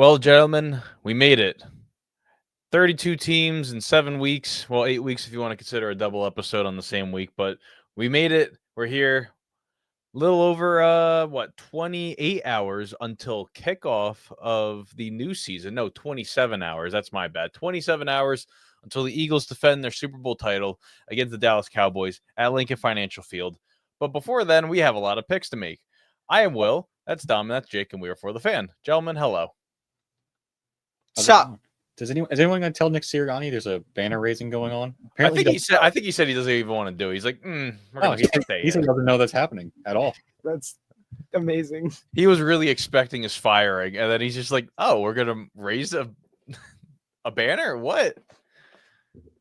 Well, gentlemen, we made it. 32 teams in 7 weeks. Well, 8 weeks if you want to consider a double episode on the same week, but we made it. We're here. Little over 28 hours until kickoff of the new season. No, 27 hours. That's my bad. 27 hours until the Eagles defend their Super Bowl title against the Dallas Cowboys at Lincoln Financial Field. But before then, we have a lot of picks to make. I am Will. That's Dom. That's Jake, and we are For the Fan. Gentlemen, hello. Sup? Is anyone going to tell Nick Sirianni there's a banner raising going on? Apparently, I think he said he doesn't even want to do it. He's like, we're going to stay. He doesn't know that's happening at all. That's amazing. He was really expecting his firing, and then he's just like, "Oh, we're gonna raise a banner? What?"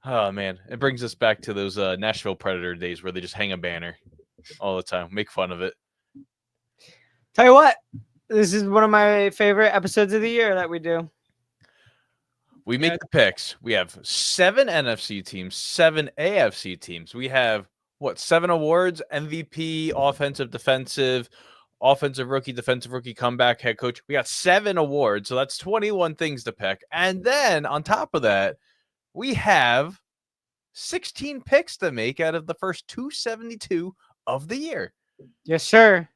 Oh man, it brings us back to those Nashville Predator days where they just hang a banner all the time, make fun of it. Tell you what, this is one of my favorite episodes of the year that we do. We make the picks. We have 7 NFC teams, 7 AFC teams. We have 7 awards: MVP, offensive, defensive rookie, defensive rookie, comeback, head coach. We got 7 awards, so that's 21 things to pick. And then on top of that, we have 16 picks to make out of the first 272 of the year. Yes, sir.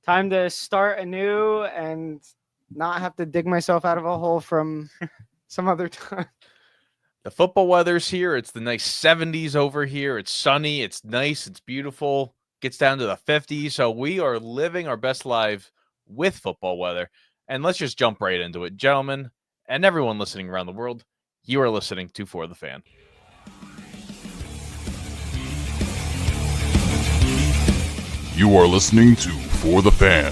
Time to start anew and not have to dig myself out of a hole from some other time. The football weather's here. It's the nice 70s over here. It's sunny. It's nice. It's beautiful. Gets down to the 50s. So we are living our best life with football weather. And let's just jump right into it. Gentlemen, and everyone listening around the world, you are listening to For the Fan. You are listening to For the Fan.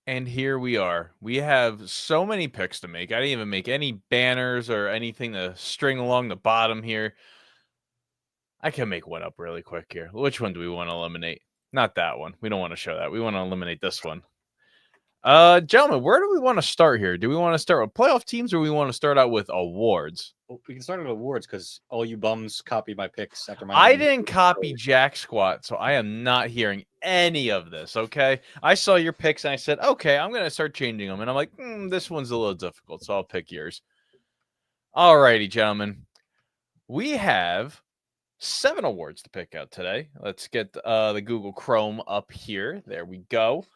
And here we are. We have so many picks to make. I didn't even make any banners or anything to string along the bottom here. I can make one up really quick here. Which one do we want to eliminate? Not that one. We don't want to show that. We want to eliminate this one. Gentlemen, where do we want to start here? Do we want to start with playoff teams or we want to start out with awards? Well, we can start with awards because all you bums copied my picks after my. I didn't copy jack squat, so I am not hearing any of this, okay? I saw your picks and I said, okay, I'm going to start changing them. And I'm like, this one's a little difficult, so I'll pick yours. All righty, gentlemen. We have 7 awards to pick out today. Let's get the Google Chrome up here. There we go.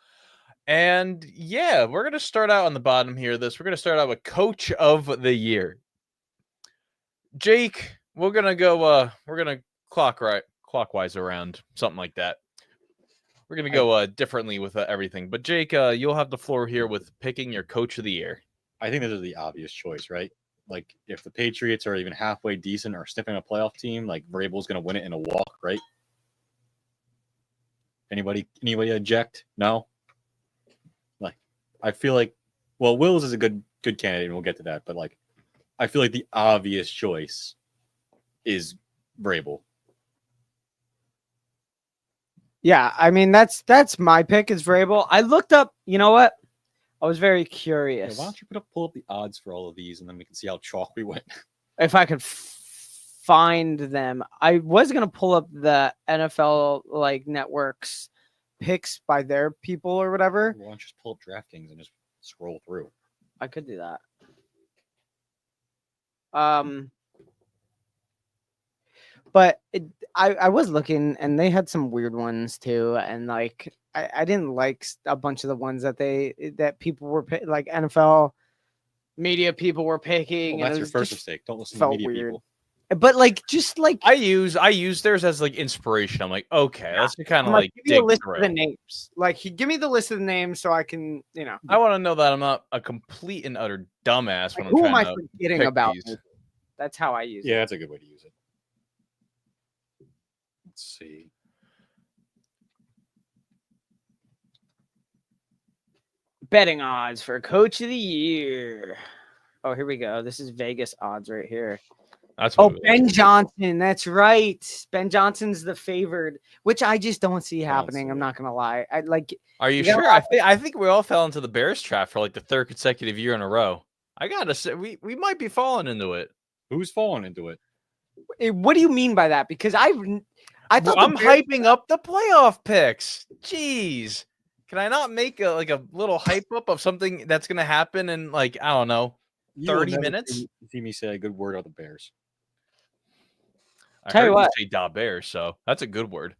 And yeah, we're going to start out on the bottom here. We're going to start out with Coach of the Year. Jake, we're going to go, we're going to clockwise around, something like that. We're going to go differently with everything. But Jake, you'll have the floor here with picking your Coach of the Year. I think this is the obvious choice, right? Like, if the Patriots are even halfway decent or sniffing a playoff team, like, Vrabel's going to win it in a walk, right? Anybody object? No? Like, I feel like, well, Wills is a good candidate, and we'll get to that, but, like, I feel like the obvious choice is Vrabel. Yeah, I mean, that's my pick is Vrabel. I looked up, you know what? I was very curious. Yeah, why don't you pull up the odds for all of these, and then we can see how chalk we went. If I could find them. I was going to pull up the NFL like networks picks by their people or whatever. Why don't you just pull up DraftKings and just scroll through? I could do that. But I was looking and they had some weird ones too. And like, I didn't like a bunch of the ones that people were like NFL media people were picking. Well, that's your first mistake. Don't listen to media people. But like, just like I use theirs as like inspiration. I'm like, okay, let's kind of like give me a list of the names. Like, give me the list of the names so I can, I want to know that I'm not a complete and utter dumbass when like, who I'm trying am I to forgetting pick about? these. That's how I use it. Yeah, that's a good way to use it. Let's see. Betting odds for Coach of the Year. Oh, here we go. This is Vegas odds right here. That's what Oh, it was. Ben Johnson. That's right. Ben Johnson's the favored, which I just don't see happening. I'm not gonna lie. I like. Are you You gotta sure? I think we all fell into the Bears trap for like the third consecutive year in a row. I gotta say, we might be falling into it. Who's falling into it? What do you mean by that? Because I thought I'm the Bears- hyping up the playoff picks. Jeez, can I not make a little hype up of something that's gonna happen in like I don't know, You will 30 never minutes? see me say a good word about the Bears. I Tell you heard what. say Da Bears, so that's a good word.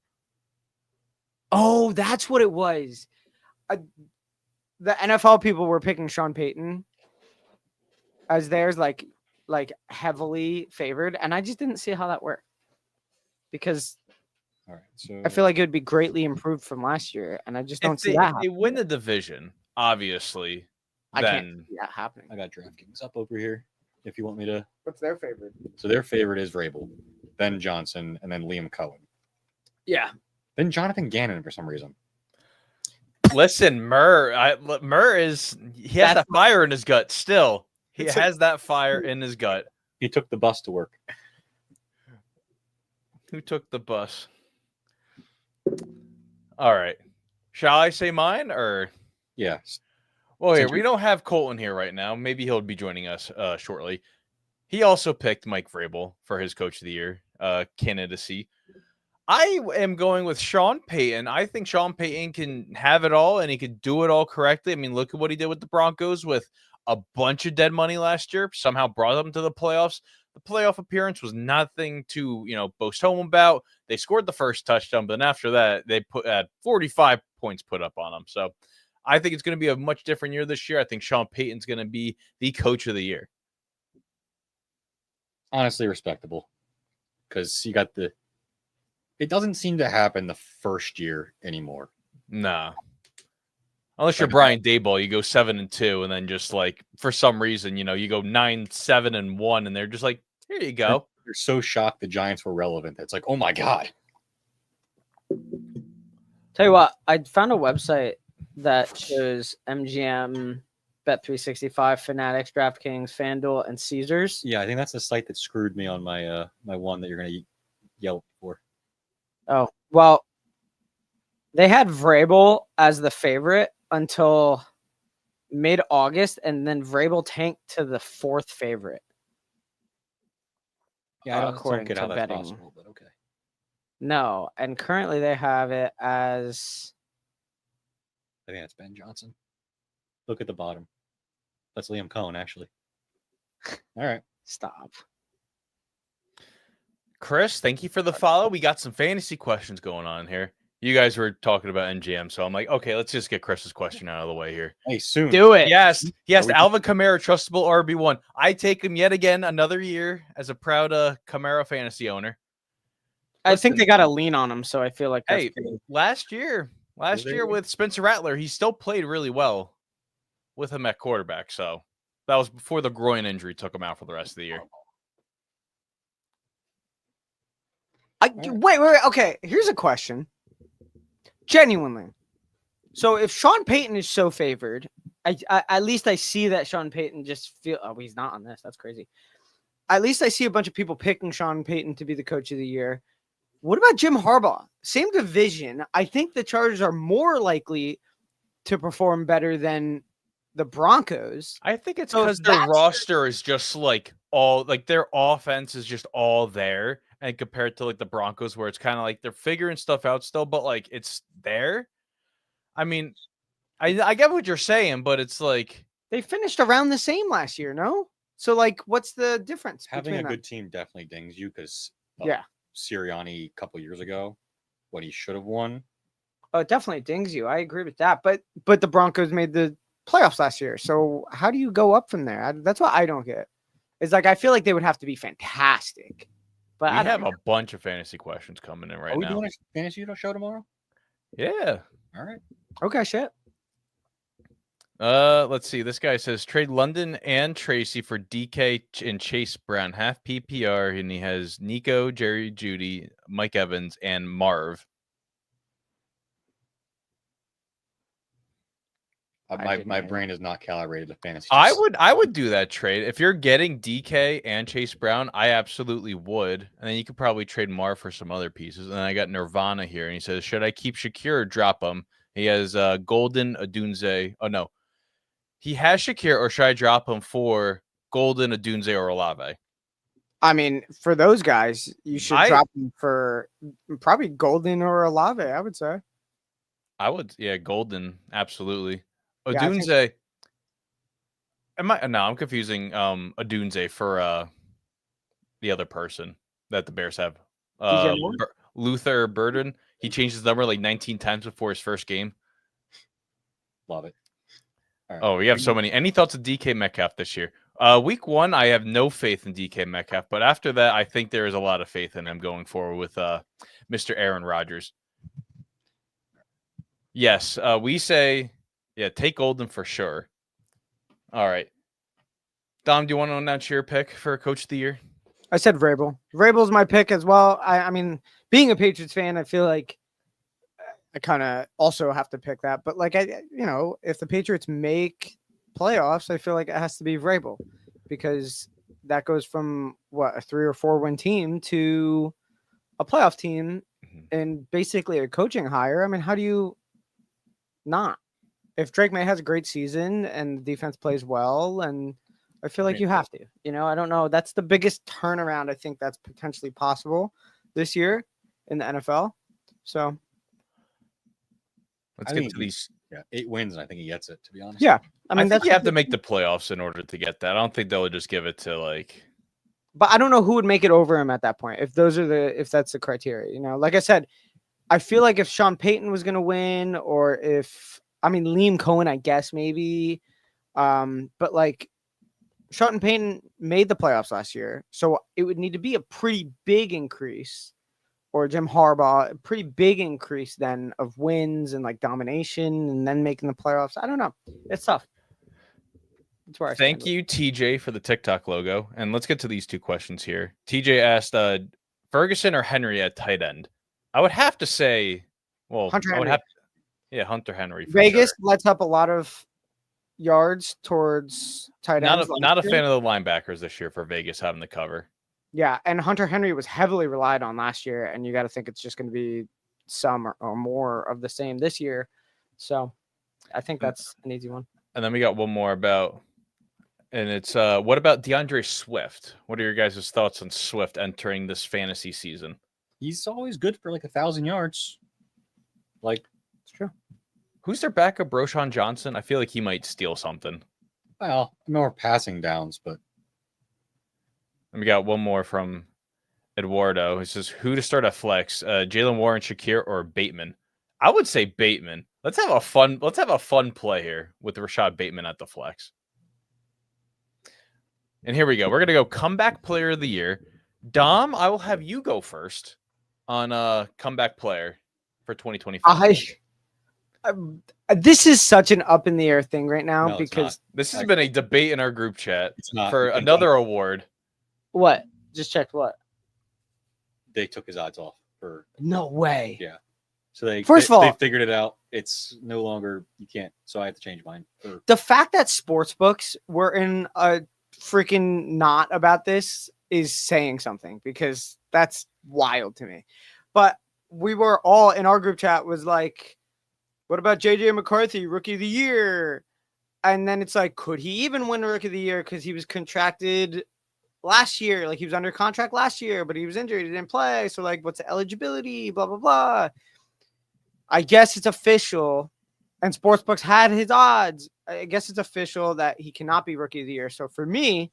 Oh, that's what it was. The NFL people were picking Sean Payton as theirs, like heavily favored, and I just didn't see how that worked because All right, so I feel like it would be greatly improved from last year, and I just don't If see they, that. if they win the division, obviously, I can't then see that happening. I got DraftKings up over here. If you want me to, What's their favorite? so their favorite is Rabel, then Johnson, and then Liam Cohen, Yeah, then Jonathan Gannon for some reason. listen, Murr is he has That's that fire in his gut still. He It's has that fire in his gut. He took the bus to work. Who took the bus? All right. Shall I say mine or Yes. well, here Since we don't have Colton here right now. Maybe he'll be joining us shortly. He also picked Mike Vrabel for his coach of the year candidacy. I am going with Sean Payton. I think Sean Payton can have it all and he can do it all correctly. I mean, look at what he did with the Broncos with a bunch of dead money last year, somehow brought them to the playoffs. The playoff appearance was nothing to, boast home about. They scored the first touchdown, but then after that, they had 45 points put up on them. So I think it's going to be a much different year this year. I think Sean Payton's going to be the coach of the year. Honestly, respectable. Because you got it doesn't seem to happen the first year anymore. Nah. Unless you're Brian Daboll, you go 7-2, and then just like for some reason, you go 9-7-1, and they're just like, here you go. They're so shocked the Giants were relevant. It's like, oh my god. tell you what, I found a website that shows MGM, Bet365, Fanatics, DraftKings, FanDuel, and Caesars. Yeah, I think that's the site that screwed me on my my one that you're gonna yell for. Oh, well, they had Vrabel as the favorite until mid-August, and then Vrabel tanked to the fourth favorite. Yeah, I don't according get to how that's betting. possible, but okay. No, and currently they have it as I think that's Ben Johnson. Look at the bottom. That's Liam Cohen, actually. All right. stop. Chris, thank you for the follow. We got some fantasy questions going on here. You guys were talking about MGM, so I'm like, okay, let's just get Chris's question out of the way here. Hey, soon. Do it. Yes, Are we- Alvin Kamara, trustable RB1. I take him yet again another year as a proud Kamara fantasy owner. I think Listen. they got to lean on him, so I feel like that's Hey, good. last year they? with Spencer Rattler, he still played really well with him at quarterback. So that was before the groin injury took him out for the rest of the year. Wait. Okay, here's a question. Genuinely. So if Sean Payton is so favored, I at least I see that Sean Payton just feel. Oh, he's not on this. That's crazy. At least I see a bunch of people picking Sean Payton to be the coach of the year. What about Jim Harbaugh? Same division. I think the Chargers are more likely to perform better than the Broncos. I think it's So because their that's- roster is just like their offense is just all there, and compared to like the Broncos, where it's kind of like they're figuring stuff out still, but like it's there. I mean, I get what you're saying, but it's like They finished around the same last year, no? So like, what's the difference? Having between a them? good team definitely dings you because Yeah. Sirianni a couple years ago, what he should have won. Oh, it definitely dings you. I agree with that. But the Broncos made the playoffs last year. So how do you go up from there? That's what I don't get. It's like I feel like they would have to be fantastic. But we I don't have know. a bunch of fantasy questions coming in right Are we now. doing a fantasy show tomorrow? Yeah. All right. Okay, shit. Let's see. This guy says trade London and Tracy for DK and Chase Brown, half PPR, and he has Nico, Jerry, Judy, Mike Evans, and Marv. My brain is not calibrated to fantasy. I would do that trade. If you're getting DK and Chase Brown, I absolutely would. And then you could probably trade Mar for some other pieces. And then I got Nirvana here, and he says, should I keep Shakir or drop him? He has Golden, Adunze. Oh, no. He has Shakir, or should I drop him for Golden, Adunze, or Olave? I mean, for those guys, you should drop them for probably Golden or Olave, I would say. I would, yeah, Golden, absolutely. Yeah, Odunze. I'm confusing Odunze for the other person that the Bears have. DJ Moore? Luther Burden. He changed his number like 19 times before his first game. Love it. All right. Oh, we have so many. Any thoughts of DK Metcalf this year? Week 1, I have no faith in DK Metcalf, but after that, I think there is a lot of faith in him going forward with Mr. Aaron Rodgers. Yes, we say, yeah, take Golden for sure. All right. Dom, do you want to announce your pick for Coach of the Year? I said Vrabel. Vrabel's my pick as well. I mean, being a Patriots fan, I feel like I kind of also have to pick that. But like, if the Patriots make playoffs, I feel like it has to be Vrabel, because that goes from a 3 or 4 win team to a playoff team and basically a coaching hire. I mean, how do you not? If Drake May has a great season and the defense plays well, and I feel like you have to, I don't know. That's the biggest turnaround I think that's potentially possible this year in the NFL. So let's get to these. Yeah, 8 wins, and I think he gets it, to be honest. Yeah. I mean, think you have to make the playoffs in order to get that. I don't think they'll just give it to But I don't know who would make it over him at that point. If that's the criteria, like I said, I feel like if Sean Payton was going to win, or Liam Cohen, I guess maybe. But like Sean Payton made the playoffs last year, so it would need to be a pretty big increase, or Jim Harbaugh, a pretty big increase then of wins and like domination, and then making the playoffs. I don't know. It's tough. That's where I stand. Thank you, TJ, for the TikTok logo. And let's get to these 2 questions here. TJ asked, Ferguson or Henry at tight end? I would have to say, Hunter I would Henry. have Hunter Henry. Vegas sure. lets up a lot of yards towards tight ends. Not a fan of the linebackers this year for Vegas having the cover. Yeah, and Hunter Henry was heavily relied on last year, and you got to think it's just going to be some or more of the same this year. So I think that's an easy one. And then we got one more about, and it's what about DeAndre Swift? What are your guys' thoughts on Swift entering this fantasy season? He's always good for like 1,000 yards. Like, it's true. Who's their backup? Roschon Johnson? I feel like he might steal something. Well, more passing downs, but. And we got one more from Eduardo. He says, who to start at flex? Jalen Warren, Shakir, or Bateman? I would say Bateman. Let's have a fun play here with Rashad Bateman at the flex. And here we go. We're gonna go comeback player of the year. Dom, I will have you go first on comeback player for 2025. This is such an up in the air thing right now, No, because this has been a debate in our group chat It's not. for another award. what? Just checked what? They took his odds off for. No way. Yeah. So they figured it out. It's no longer, you can't. So I have to change mine. The fact that sportsbooks were in a freaking knot about this is saying something, because that's wild to me. But we were all in our group chat was like, what about JJ McCarthy, rookie of the year? And then it's like, could he even win rookie of the year? Because he was contracted last year. Like, he was under contract last year, but he was injured. He didn't play. So like, what's the eligibility? Blah, blah, blah. I guess it's official. And sportsbooks had his odds. I guess it's official that he cannot be rookie of the year. So for me,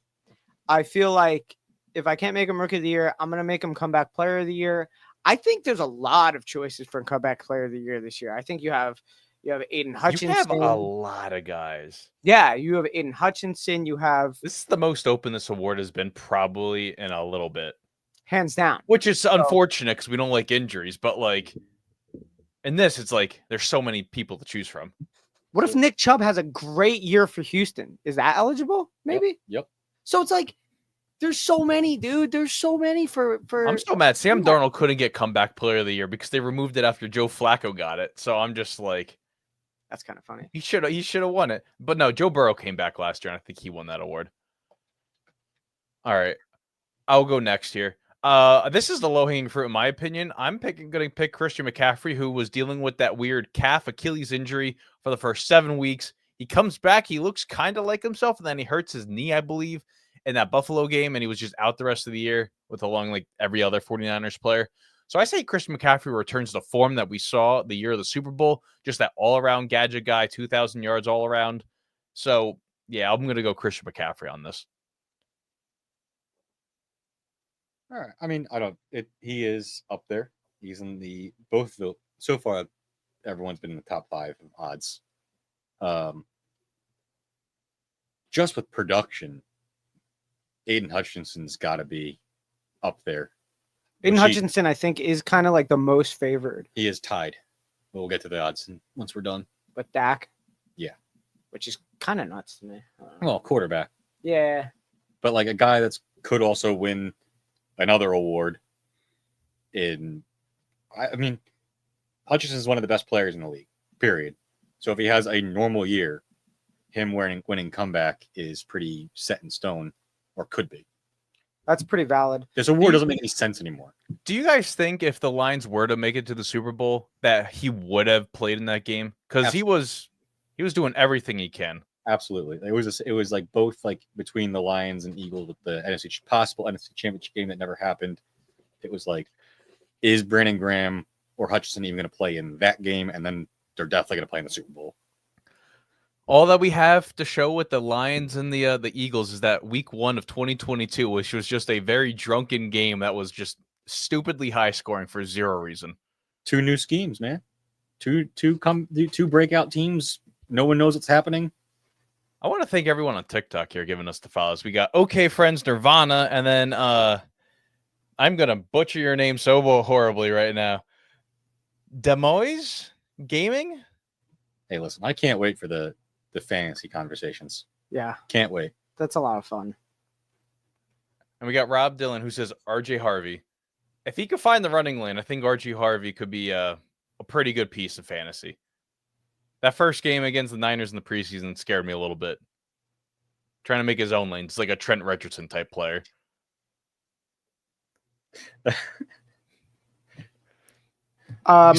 I feel like if I can't make him rookie of the year, I'm going to make him comeback player of the year. I think there's a lot of choices for comeback player of the year this year. I think you have Aiden Hutchinson. You have a lot of guys. Yeah, you have Aiden Hutchinson. You have, This is the most open this award has been probably in a little bit, hands down. which is unfortunate because we don't like injuries. But like in this, it's like there's so many people to choose from. What if Nick Chubb has a great year for Houston? Is that eligible? Maybe. Yep. So it's like, there's so many, dude. There's so many for. I'm so mad. Sam Darnold couldn't get comeback player of the year because they removed it after Joe Flacco got it. So I'm just like, That's kind of funny. He should have won it. But no, Joe Burrow came back last year, and I think he won that award. All right. I'll go next here. This is the low-hanging fruit, in my opinion. I'm going to pick Christian McCaffrey, who was dealing with that weird calf Achilles injury for the first 7 weeks. He comes back. He looks kind of like himself, and then he hurts his knee, I believe, in that Buffalo game, and he was just out the rest of the year with along like every other 49ers player. So I say Christian McCaffrey returns to form that we saw the year of the Super Bowl, just that all-around gadget guy, 2,000 yards all around. So, yeah, I'm going to go Christian McCaffrey on this. All right. I mean, he is up there. He's in the so far everyone's been in the top 5 odds. Just with production, Aiden Hutchinson's got to be up there. Aiden Hutchinson, I think, is kind of like the most favored. He is tied. We'll get to the odds once we're done. With Dak? Yeah. Which is kind of nuts to me. Well, quarterback. Yeah. But like a guy that's could also win another award. I mean, Hutchinson is one of the best players in the league, period. So if he has a normal year, him winning comeback is pretty set in stone, or could be. That's pretty valid. This award doesn't make any sense anymore. Do you guys think if the Lions were to make it to the Super Bowl that he would have played in that game? Because he was doing everything he can. Absolutely. It was like both like between the Lions and Eagles with the possible NFC Championship game that never happened. It was like, is Brandon Graham or Hutchinson even going to play in that game? And then they're definitely going to play in the Super Bowl. All that we have to show with the Lions and the Eagles is that week 1 of 2022, which was just a very drunken game that was just stupidly high scoring for zero reason. 2 new schemes, man. Two breakout teams. No one knows what's happening. I want to thank everyone on TikTok here giving us the follows. We got OK Friends Nirvana, and then I'm gonna butcher your name so horribly right now. Demois Gaming. Hey, listen, I can't wait for the fantasy conversations. Yeah. Can't wait. That's a lot of fun. And we got Rob Dillon, who says RJ Harvey. If he could find the running lane, I think RJ Harvey could be a pretty good piece of fantasy. That first game against the Niners in the preseason scared me a little bit. Trying to make his own lane. It's like a Trent Richardson type player. He's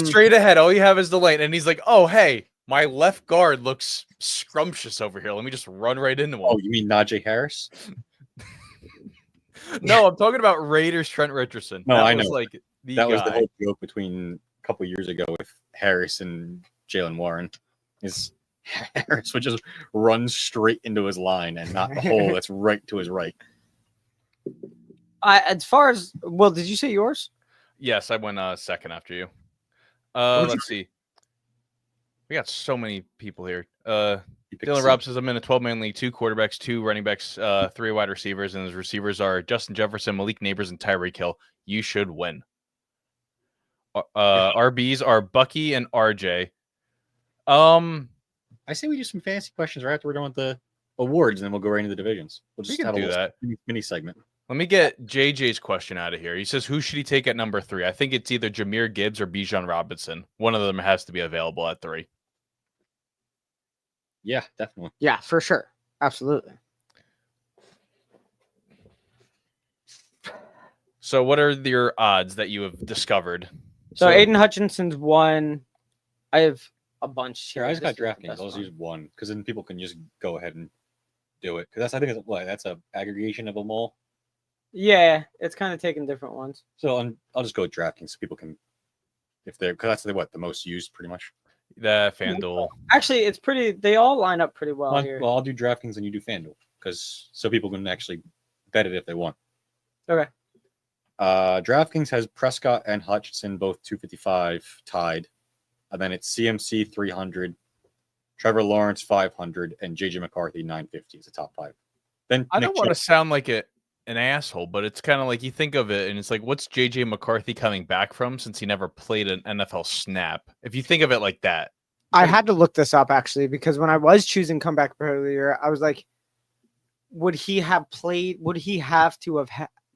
straight ahead. All you have is the lane. And he's like, oh, hey, my left guard looks scrumptious over here. Let me just run right into him. Oh, you mean Najee Harris? No, I'm talking about Raiders Trent Richardson. No, I was know. Like that was the whole joke between a couple years ago with Harris and Jalen Warren. Is Harris would just run straight into his line and not the hole that's right to his right. As far as did you say yours? Yes, I went second after you. Let's see. We got so many people here. Dylan Robb says I'm in a 12-man league, 2 quarterbacks, 2 running backs, 3 wide receivers, and his receivers are Justin Jefferson, Malik Neighbors, and Tyreek Hill. You should win. RBs are Bucky and RJ. I say we do some fantasy questions right after we're done with the awards, and then we'll go right into the divisions. We'll just have a mini segment. Let me get JJ's question out of here. He says, who should he take at number 3? I think it's either Jahmyr Gibbs or Bijan Robinson. One of them has to be available at 3. Yeah, definitely. Yeah, for sure. Absolutely. So what are your odds that you have discovered? So Aiden Hutchinson's 1. I have a bunch here. I just got DraftKings. I'll just use 1 because then people can just go ahead and do it. Because I think that's a aggregation of them all. Yeah, it's kind of taking different ones. So I'll just go with DraftKings so people can, if they're, because that's the most used pretty much. The FanDuel. Actually, it's pretty. They all line up pretty well here. Well, I'll do DraftKings and you do FanDuel because so people can actually bet it if they want. Okay. DraftKings has Prescott and Hutchinson both 255 tied, and then it's CMC 300, Trevor Lawrence 500, and JJ McCarthy 950 is the top 5. Then I don't want to sound like an asshole, but it's kind of like you think of it and it's like, what's JJ McCarthy coming back from since he never played an NFL snap? If you think of it like that. I had to look this up actually, because when I was choosing comeback earlier, I was like, would he have played? Would he have to have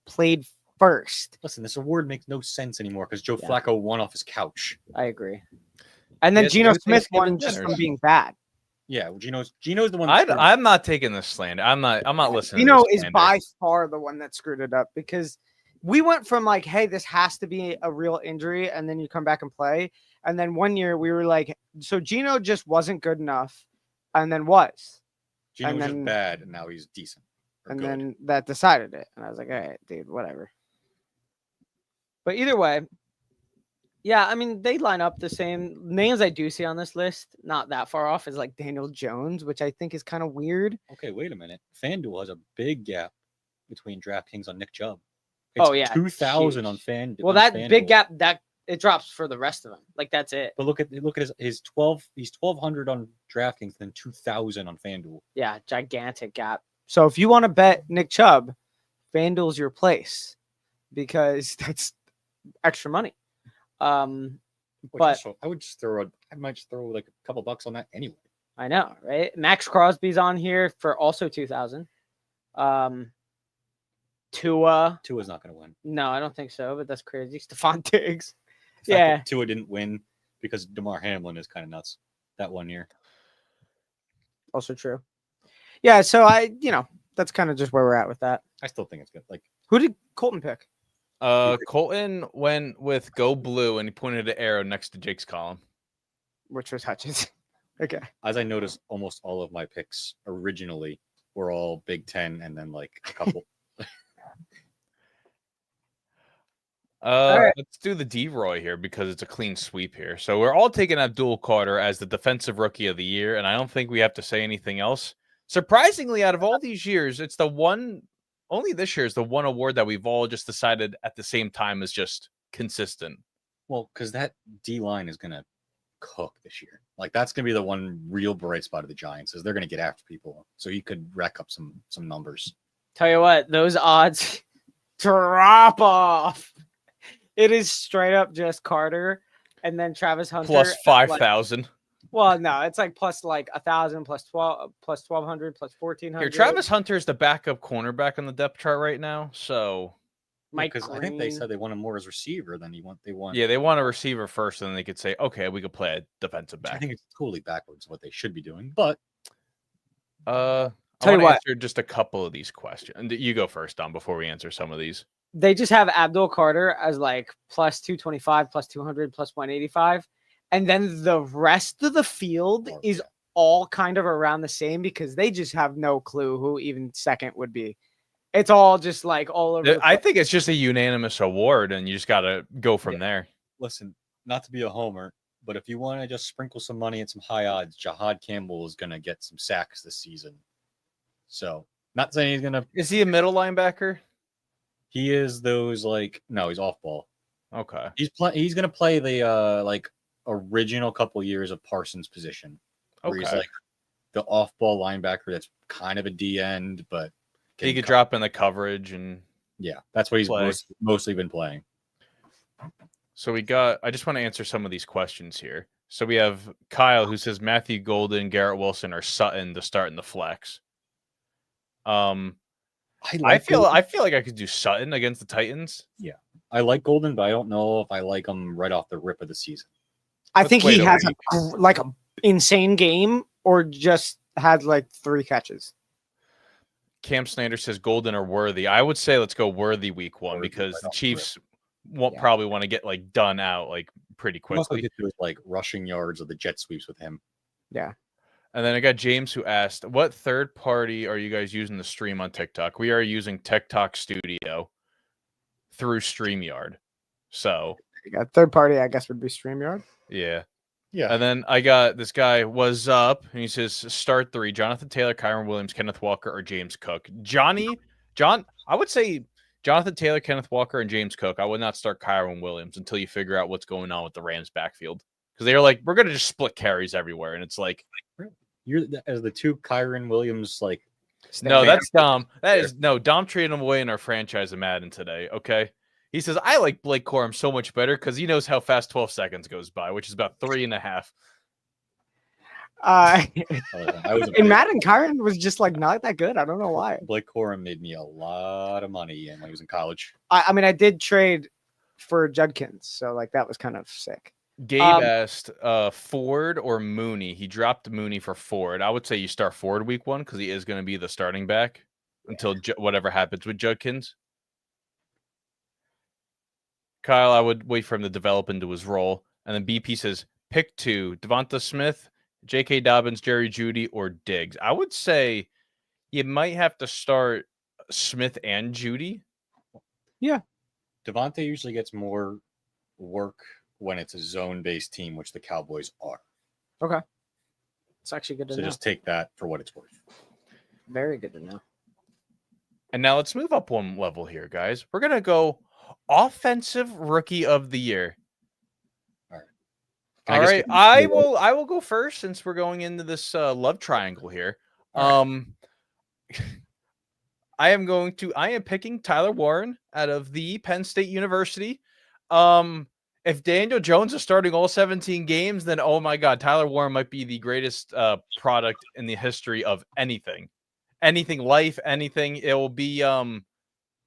played first? Listen, this award makes no sense anymore because Joe Flacco won off his couch. I agree. And then Yeah, Geno two Smith Thanksgiving won just from dinners. being bad. Yeah, Gino's the one. that screwed it. I'm not taking this slander. I'm not listening. Geno to this is slander. by far the one that screwed it up because we went from like, hey, this has to be a real injury, and then you come back and play. And then one year we were like, so Geno just wasn't good enough, and then was. Gino and was then- just bad, and now he's decent. or And good. then that decided it. And I was like, all right, dude, whatever. But either way, yeah, I mean, they line up the same names I do see on this list, not that far off, is like Daniel Jones, which I think is kind of weird. Okay, wait a minute. FanDuel has a big gap between DraftKings on Nick Chubb. Oh, yeah, 2,000 on huge. FanDuel. Well, that big gap, that it drops for the rest of them. Like, that's it. But look at his 12. He's 1,200 on DraftKings, then 2,000 on FanDuel. Yeah, gigantic gap. So if you want to bet Nick Chubb, FanDuel's your place because that's extra money. But I would just I might just throw like a couple bucks on that anyway. I know, right? Max Crosby's on here for also 2,000. Tua, Tua's not going to win. no, I don't think so, but that's crazy. Stephon Diggs. The fact Yeah. that Tua didn't win because DeMar Hamlin is kind of nuts that one year. Also true. Yeah, so that's kind of just where we're at with that. I still think it's good. Like Who did Colton pick? Colton went with Go Blue and he pointed an arrow next to Jake's column. Which was Hutchins. Okay. as I noticed, almost all of my picks originally were all Big Ten, and then like a couple. right. Let's do the D-Roy here because it's a clean sweep here. So we're all taking Abdul Carter as the defensive rookie of the year, and I don't think we have to say anything else. Surprisingly, out of all these years, it's only this year is the one award that we've all just decided at the same time is just consistent. Well, because that D line is gonna cook this year. Like that's gonna be the one real bright spot of the Giants is they're gonna get after people. So he could rack up some numbers. Tell you what, those odds drop off. It is straight up just Carter and then Travis Hunter. Plus at, like- 5,000. Well, no, it's like plus like 1,000, plus 12, plus 1,200, plus 1,400. Here, Travis Hunter is the backup cornerback on the depth chart right now. So Mike Because I think they Green. said they wanted more as receiver than they want. yeah, they want a receiver first, and then they could say, okay, we could play a defensive I back. think it's totally backwards what they should be doing. But I Tell you want to what. answer just a couple of these questions. And you go first, Dom, before we answer some of these. They just have Abdul Carter as like plus 225, plus 200, plus 185. And then the rest of the field Oh, is all kind of around the same because they just have no clue who even second would be. It's all just like all over. I think it's just a unanimous award, and you just got to go from there. listen, not to be a homer, but if you want to just sprinkle some money and some high odds, Jahad Campbell is going to get some sacks this season. So, not saying he's going to. Is he a middle linebacker? He is those like no, he's off ball. Okay. He's going to play the like original couple years of Parsons' position, where he's Okay. like the off ball linebacker that's kind of a D end, but He can could cut. drop in the coverage, and Yeah, that's what he's play. mostly been playing. so I just want to answer some of these questions here. So we have Kyle who says Matthew Golden, Garrett Wilson, or Sutton to start in the flex. I feel like I could do Sutton against the Titans. I like Golden, but I don't know if I like him right off the rip of the season. I Let's think wait he a has week. like a insane game or just had like 3 catches. Cam Snyder says Golden or Worthy. I would say let's go Worthy week 1 Worthy because right the off the Chiefs won't Yeah. probably want to get like done out like pretty We also quickly. get to his like rushing yards of the jet sweeps with him. And then I got James who asked, what third party are you guys using to stream on TikTok? We are using TikTok Studio through StreamYard. So, Yeah, third party, I guess, would be StreamYard. yeah. Yeah. And then I got this guy, was up, and he says, start 3, Jonathan Taylor, Kyron Williams, Kenneth Walker, or James Cook. I would say Jonathan Taylor, Kenneth Walker, and James Cook. I would not start Kyron Williams until you figure out what's going on with the Rams backfield. Because they're like, we're going to just split carries everywhere. And it's like, As the 2 Kyron Williams like no, man. that's Dom. Dom traded him away in our franchise of Madden today. Okay. He says, I like Blake Corum so much better because he knows how fast 12 seconds goes by, which is about 3.5. I was a In big- Madden, Kyron was just like not that good. I don't know why. Blake Corum made me a lot of money when he was in college. I mean, I did trade for Judkins, so like that was kind of sick. Gabe asked Ford or Mooney. He dropped Mooney for Ford. I would say you start Ford week 1 because he is going to be the starting back until whatever happens with Judkins. Kyle, I would wait for him to develop into his role. And then BP says pick 2, Devonta Smith, J.K. Dobbins, Jerry Jeudy, or Diggs. I would say you might have to start Smith and Jeudy. Devontae usually gets more work when it's a zone-based team, which the Cowboys are. Okay. It's actually good to So know. just take that for what it's worth. Very good to know. And now let's move up one level here, guys. We're going to go offensive rookie of the year. Can All just right. get- I will go first since we're going into this love triangle here. All I am picking Tyler Warren out of the Penn State University. If Daniel Jones is starting all 17 games, then oh my God, Tyler Warren might be the greatest product in the history of anything. Life, anything. It will be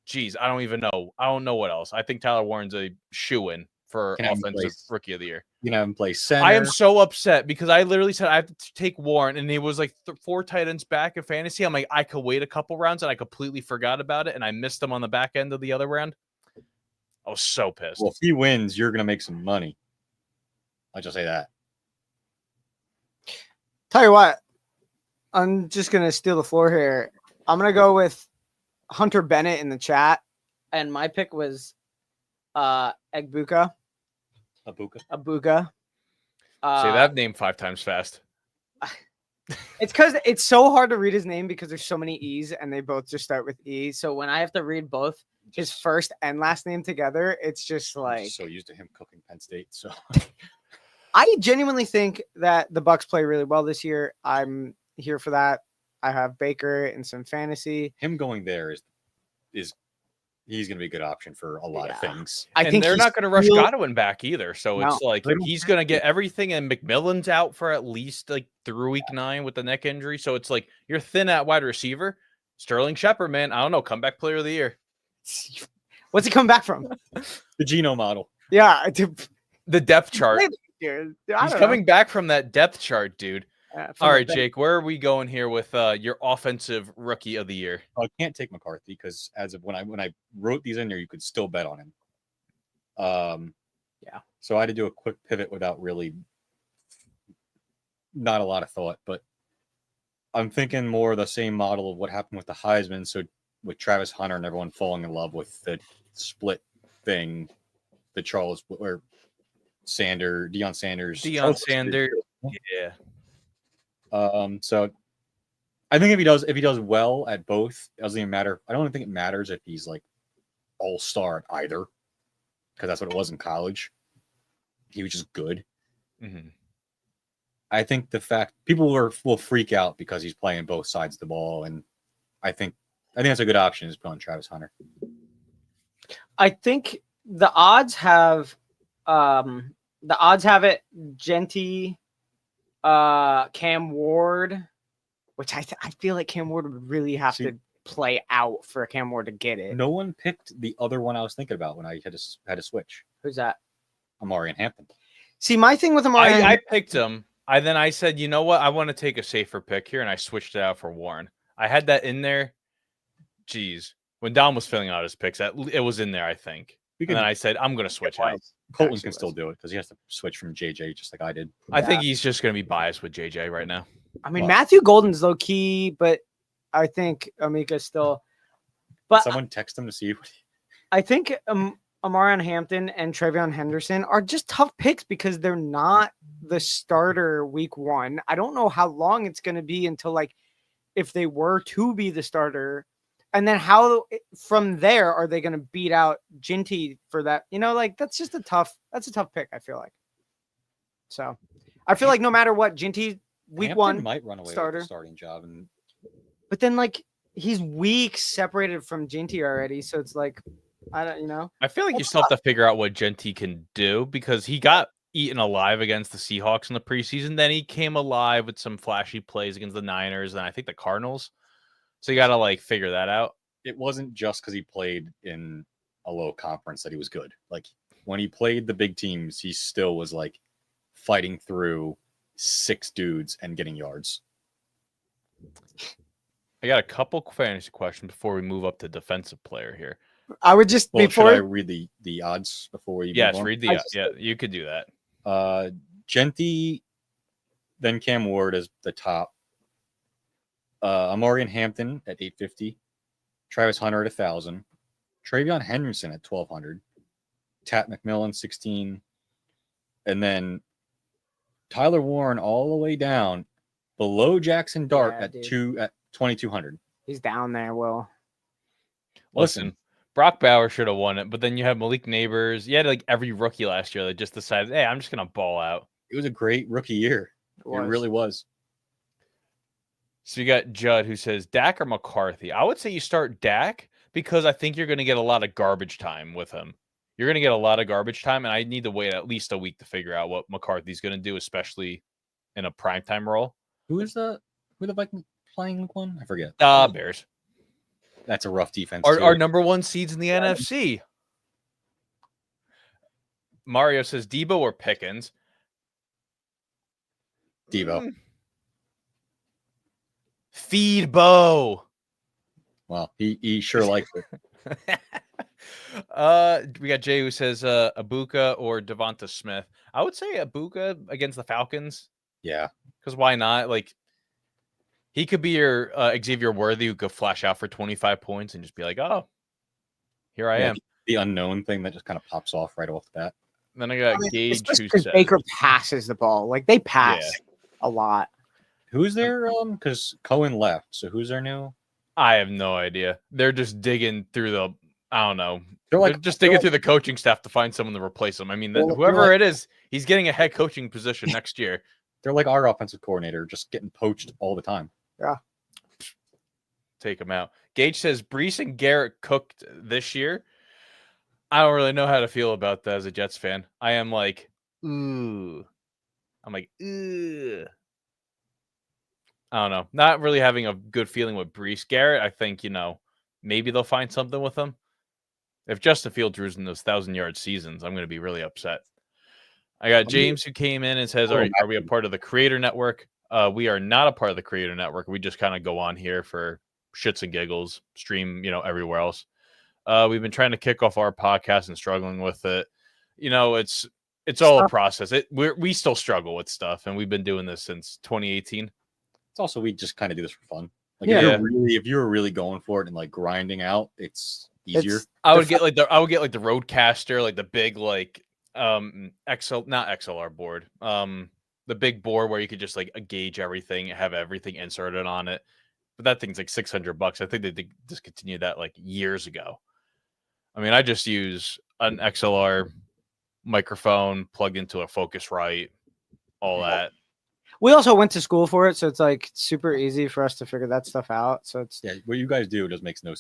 geez, I don't even know. I don't know what else. I think Tyler Warren's a shoo-in for Can have him offensive play- rookie of the year. You can have him play center. I am so upset because I literally said I have to take Warren, and he was like 4 tight ends back in fantasy. I'm like, I could wait a couple rounds, and I completely forgot about it, and I missed him on the back end of the other round. I was so pissed. Well, if he wins, you're going to make some money. I'll just say that. Tell you what, I'm just gonna steal the floor here. I'm gonna go with Hunter Bennett in the chat, and my pick was Egbuka. Abuka. Say that name 5 times fast. It's because it's so hard to read his name because there's so many E's and they both just start with E. So when I have to read both his first and last name together, it's just I'm like just so used to him cooking Penn State. So I genuinely think that the Bucks play really well this year. I'm here for that. I have Baker in some fantasy. him going there is he's going to be a good option for a lot of Yeah. things. I And think they're he's not going to rush still- Godwin back either. So it's No, like they don't he's have going to to. get everything, and McMillan's out for at least like through week 9 with the neck injury. So it's like you're thin at wide receiver. Sterling Shepard, man, I don't know, comeback player of the year. What's he come back from? The Geno model. Yeah, The depth chart. He's He's coming back from that depth chart, dude. From All the right, bench. Jake, where are we going here with your offensive rookie of the year? I can't take McCarthy because as of when I wrote these in there, you could still bet on him. Yeah. So I had to do a quick pivot without really not a lot of thought, but I'm thinking more the same model of what happened with the Heisman. So with Travis Hunter and everyone falling in love with the split thing, the Charles or Deion Sanders. Deion Sanders. Yeah. So I think if he does well at both, it doesn't even matter. I don't even think it matters if he's like all-star at either, because that's what it was in college. He was just good. Mhm. I think the fact people will freak out because he's playing both sides of the ball, and I think that's a good option is put on Travis Hunter. I think the odds have it Genty, Cam Ward, which I feel like Cam Ward would really have See- to play out for Cam Ward to get it. No one picked the other one I was thinking about when I had to switch. Who's that? Amari and Hampton. See, my thing with Amari, I picked him. I said, you know what? I want to take a safer pick here, and I switched it out for Warren. I had that in there. Jeez. When Dom was filling out his picks, it was in there, I think. We And can then I said, I'm going to switch out. Colton Actually can still was. do it because he has to switch from JJ just like I did. I think he's just going to be biased with JJ right now. I mean, Well- Matthew Golden's low key, but I think Amika's still. But Someone text him to see what I think Amarion Hampton and Travion Henderson are just tough picks because they're not the starter week 1. I don't know how long it's going to be until like if they were to be the starter, and then how from there are they going to beat out Ginty for that? You know, like that's a tough pick. I feel like. So, I feel like no matter what, Ginty week Hampton 1 might run away starter. with the starting job, and but then like he's weeks separated from Ginty already, so it's like I don't, you know. I feel like you still have to figure out what Genty can do because he got eaten alive against the Seahawks in the preseason. Then he came alive with some flashy plays against the Niners and I think the Cardinals. So you got to like figure that out. it wasn't just because he played in a low conference that he was good. Like when he played the big teams, he still was like fighting through 6 dudes and getting yards. I got a couple fantasy questions before we move up to defensive player here. I would just Well, before should I read the odds before we Yes, move on? read I the just- yeah. You could do that. Genty, then Cam Ward as the top. Amari and Hampton at 850. Travis Hunter at 1,000. Travion Henderson at 1,200. Tat McMillan 16. And then Tyler Warren all the way down below Jackson Dart Yeah, at dude. 2,200. he's down there, Will. Listen, Brock Bauer should have won it, but then you have Malik Neighbors. You had like every rookie last year that just decided, hey, I'm just gonna ball out. It was a great rookie year. It really was. So you got Judd who says Dak or McCarthy. I would say you start Dak because I think you're going to get a lot of garbage time with him. You're going to get a lot of garbage time, and I need to wait at least a week to figure out what McCarthy's going to do, especially in a primetime role. Who the Vikings playing week 1? I forget. Bears. That's a rough defense. Our too. number 1 seeds in the NFC. Mario says Debo or Pickens. Devo. Feed Bo. Well, he sure likes it. We got Jay who says Abuka or Devonta Smith. I would say Abuka against the Falcons Yeah. because why not? Like he could be your Xavier Worthy who could flash out for 25 points and just be like, oh, here I Yeah, am. The unknown thing that just kind of pops off right off the bat. Then I got I mean, Gage especially who 'cause says Baker passes the ball. Like they pass a lot. Who's there? Because Cohen left. So who's there now? I have no idea. They're just digging through the I don't know. They're They're like just digging through the coaching staff to find someone to replace him. I mean, Well, they're whoever like- it is, he's getting a head coaching position next year. they're like our offensive coordinator, just getting poached all the time. Take him out. Gage says Brees and Garrett cooked this year. I don't really know how to feel about that as a Jets fan. I am like, ooh. I'm like, ooh. I don't know. Not really having a good feeling with Brees. Garrett, I think, maybe they'll find something with him. If Justin Fields drews in those 1,000-yard seasons, I'm going to be really upset. I got James who came in and says, are we a part of the Creator Network? We are not a part of the Creator Network. We just kind of go on here for shits and giggles, stream, everywhere else. We've been trying to kick off our podcast and struggling with it. It's all a process. We still struggle with stuff, and we've been doing this since 2018. It's also we just kind of do this for fun. Like Yeah. if you're really going for it and like grinding out, it's easier. I would get like the Roadcaster, like the big not XLR board. The big board where you could just like gauge everything, have everything inserted on it. But that thing's like $600. I think they discontinued that like years ago. I mean, I just use an XLR microphone plugged into a Focusrite, all that. We also went to school for it, so it's like super easy for us to figure that stuff out. So it's Yeah, what you guys do just makes no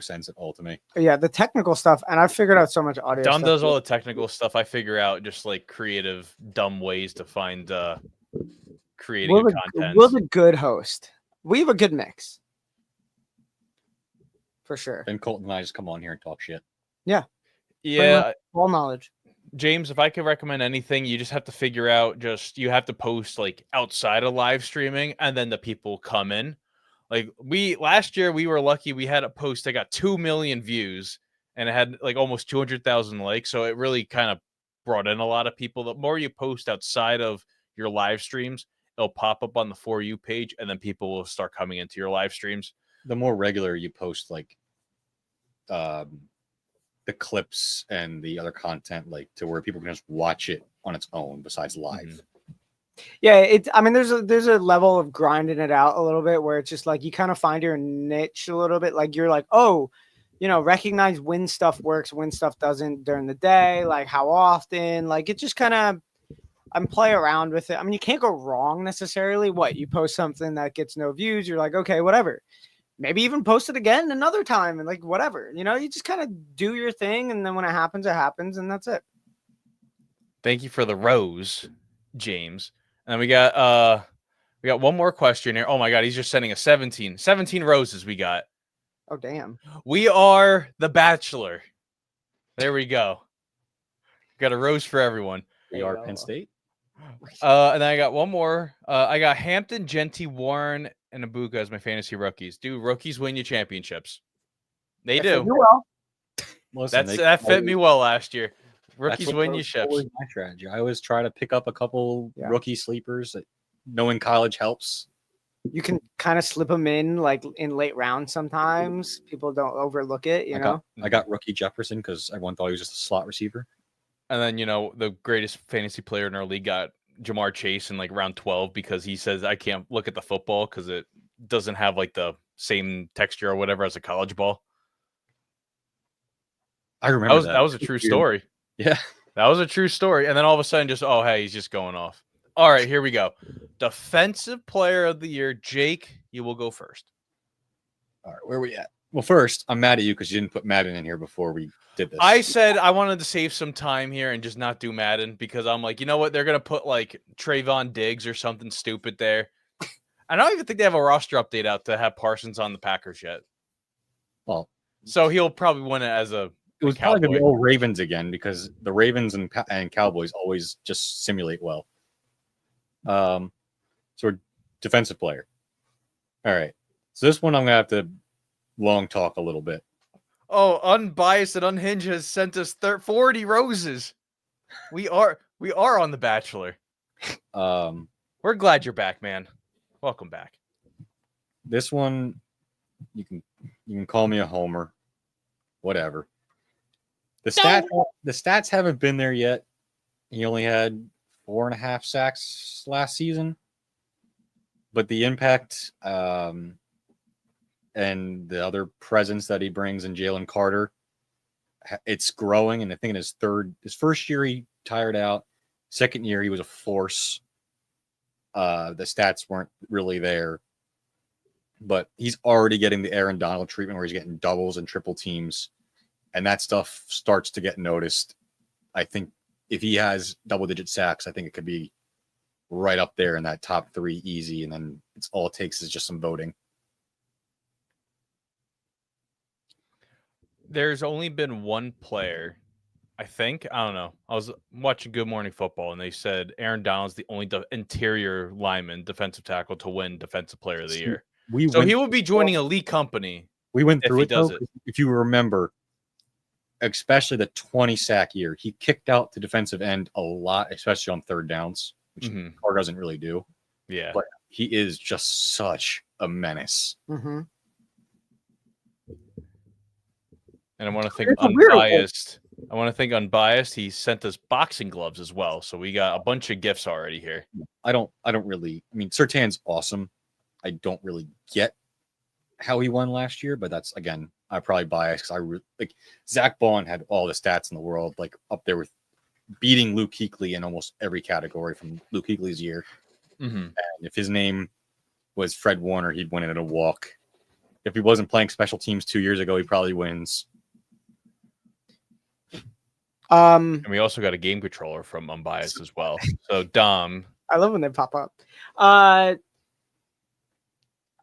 sense at all to me. the technical stuff, and I figured out so much audio. Dom stuff does too. all the technical stuff. I figure out just like creative, dumb ways to find creating Will's content. Will's a good host. We have a good mix, for sure. Then Colton and I just come on here and talk shit. Yeah, All knowledge. James, if I could recommend anything, you just have to figure out you have to post like outside of live streaming and then the people come in. Like last year we were lucky we had a post that got 2 million views and it had like almost 200,000 likes. So it really kind of brought in a lot of people. The more you post outside of your live streams, it'll pop up on the For You page and then people will start coming into your live streams. The more regular you post like the clips and the other content, like to where people can just watch it on its own besides live. Mhm. Yeah, I mean, there's a level of grinding it out a little bit where it's just like you kind of find your niche a little bit. Like you're like, oh, recognize when stuff works, when stuff doesn't during the day, like how often. Like it just kind of play around with it. I mean, you can't go wrong necessarily. What you post something that gets no views, you're like, okay, whatever. Maybe even post it again another time and like whatever. You just kind of do your thing, and then when it happens, and that's it. Thank you for the rose, James. And we got one more question here. Oh my god, he's just sending us 17 roses we got. Oh damn. We are The Bachelor. There we go. Got a rose for everyone. We There are you Penn go. State. And then I got one more. I got Hampton, Genty, Warren, and Ibuka as my fantasy rookies. Dude, rookies win you championships. They If they do. well. Listen, That fit me well last year. That's Rookies what win was you ships. always my strategy. I always try to pick up a couple Yeah. rookie sleepers that knowing college helps. You can kind of slip them in like in late rounds sometimes. People don't overlook it, you know. I got rookie Jefferson because everyone thought he was just a slot receiver. And then, the greatest fantasy player in our league got Jamar Chase in like round 12 because he says, I can't look at the football because it doesn't have like the same texture or whatever as a college ball. I remember That was a true story. Yeah. That was a true story. And then all of a sudden, just, oh, hey, he's just going off. All right, here we go. Defensive player of the year. Jake, you will go first. All right, where are we at? Well, first, I'm mad at you because you didn't put Madden in here before we did this. I said I wanted to save some time here and just not do Madden because I'm like, you know what? They're going to put like Trayvon Diggs or something stupid there. I don't even think they have a roster update out to have Parsons on the Packers yet. Well, So he'll probably win it as a it was probably going to be Cowboy. all Ravens again because the Ravens and Cowboys always just simulate well. So we're defensive player. All right. So this one I'm going to have to long talk a little bit. Oh, Unbiased and Unhinged has sent us 40 roses. We are on The Bachelor. We're glad you're back, man. Welcome back. This one, you can call me a homer, whatever. The stats haven't been there yet. He only had 4.5 sacks last season, but the impact and the other presence that he brings in Jalen Carter, it's growing. And I think in his first year he tired out. Second year he was a force. The stats weren't really there, but he's already getting the Aaron Donald treatment where he's getting doubles and triple teams, and that stuff starts to get noticed. I think if he has double-digit sacks, I think it could be right up there in that top 3 easy, and then it's all it takes is just some voting. There's only been one player, I think. I don't know. I was watching Good Morning Football, and they said Aaron Donald's the only interior lineman, defensive tackle, to win Defensive Player of the Year. So he will be joining elite company. We went if through he it, does though, it. if you remember, especially the 20 sack year, he kicked out the defensive end a lot, especially on third downs, which Carr doesn't really do. Yeah. But he is just such a menace. Mm-hmm. And I want to think It's a weird one. Unbiased. I want to think Unbiased. He sent us boxing gloves as well. So we got a bunch of gifts already here. I don't really. I mean, Surtain's awesome. I don't really get how he won last year, but that's again, I probably biased because like Zach Bond had all the stats in the world, like up there with beating Luke Kuechly in almost every category from Luke Kuechly's year. Mm-hmm. And if his name was Fred Warner, he'd win it in a walk. If he wasn't playing special teams 2 years ago, he probably wins. And we also got a game controller from Unbiased as well. So Dom. I love when they pop up.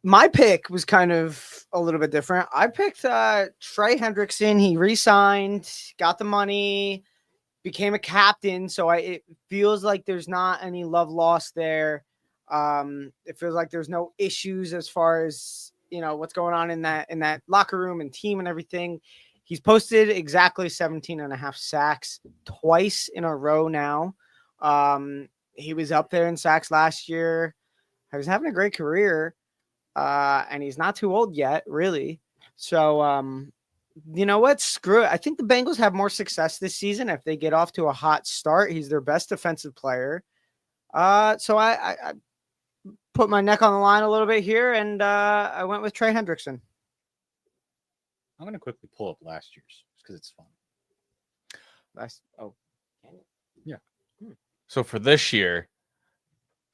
My pick was kind of a little bit different. I picked Trey Hendrickson. He re-signed, got the money, became a captain. So it feels like there's not any love lost there. It feels like there's no issues as far as what's going on in that locker room and team and everything. He's posted exactly 17.5 sacks twice in a row now. He was up there in sacks last year. He was having a great career. And he's not too old yet, really. So, you know what? Screw it. I think the Bengals have more success this season if they get off to a hot start. He's their best defensive player. So I put my neck on the line a little bit here, and I went with Trey Hendrickson. I'm going to quickly pull up last year's because it's fun. Yeah. So for this year,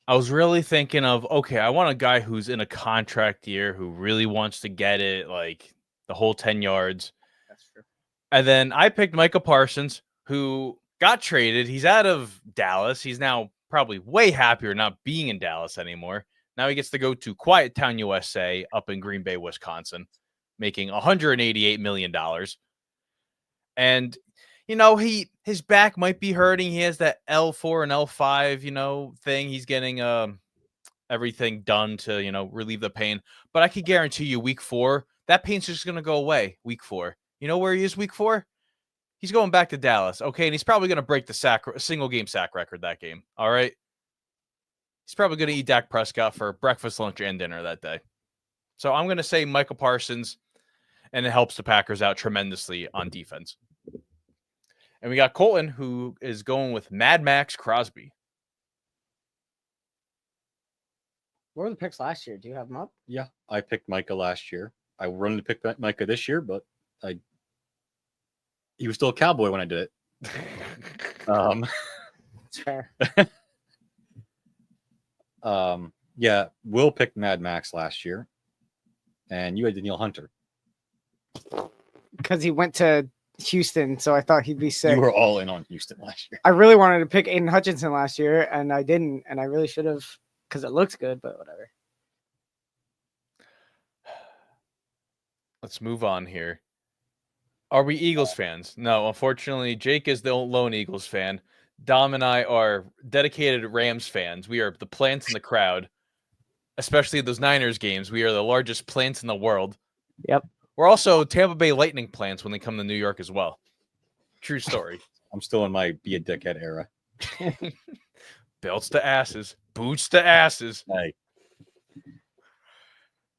I was really thinking of, okay, I want a guy who's in a contract year who really wants to get it, like the whole 10 yards. That's true. And then I picked Micah Parsons, who got traded. He's out of Dallas. He's now probably way happier not being in Dallas anymore. Now he gets to go to Quiet Town, USA, up in Green Bay, Wisconsin, making $188 million. And, his back might be hurting. He has that L4 and L5, thing. He's getting everything done to, relieve the pain. But I can guarantee you week 4, that pain's just going to go away week 4. You know where he is week 4? He's going back to Dallas. Okay. And he's probably going to break the single game sack record that game. All right. He's probably going to eat Dak Prescott for breakfast, lunch, and dinner that day. So I'm going to say Michael Parsons, and it helps the Packers out tremendously on defense. And we got Colton, who is going with Mad Max Crosby. What were the picks last year? Do you have them up? Yeah, I picked Micah last year. I wanted to pick Micah this year, but he was still a Cowboy when I did it. It's fair. Yeah, Will picked Mad Max last year, and you had Danielle Hunter. Because he went to Houston, so I thought he'd be sick. You were all in on Houston last year. I really wanted to pick Aiden Hutchinson last year, and I didn't, and I really should have because it looks good, but whatever. Let's move on here. Are we Eagles fans? No, unfortunately, Jake is the lone Eagles fan. Dom and I are dedicated Rams fans. We are the plants in the crowd, especially those Niners games. We are the largest plants in the world. Yep. We're also Tampa Bay Lightning plants when they come to New York as well. True story. I'm still in my be a dickhead era. Belts to asses, boots to asses. Hey,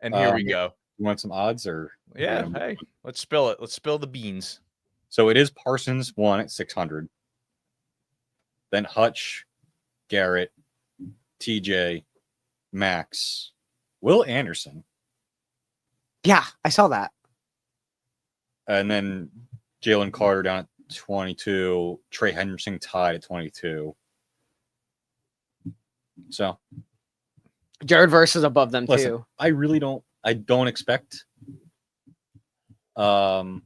And here we go. you want some odds or? Yeah, hey, let's spill it. Let's spill the beans. So it is Parsons 1 at 600. Then Hutch, Garrett, TJ, Max, Will Anderson, Yeah, I saw that. and then Jalen Carter down at 22. Trey Henderson tied at 22. So Jared Verse is above them listen, too. I don't expect. I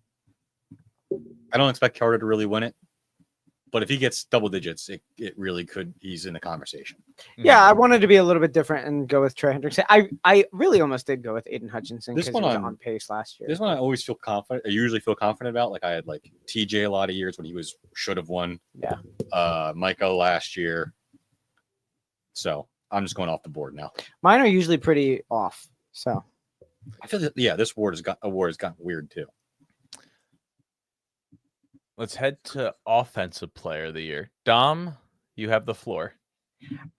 don't expect Carter to really win it, but if he gets double digits, it really could. He's in the conversation. Yeah, I wanted to be a little bit different and go with Trey Hendrickson. I really almost did go with Aiden Hutchinson This because he one was on pace last year. This one I always feel confident. I usually feel confident about. Like I had like TJ a lot of years when he should have won. Yeah. Micah last year. So I'm just going off the board now. Mine are usually pretty off. So I feel that this award has gotten weird too. Let's head to Offensive Player of the Year. Dom, you have the floor.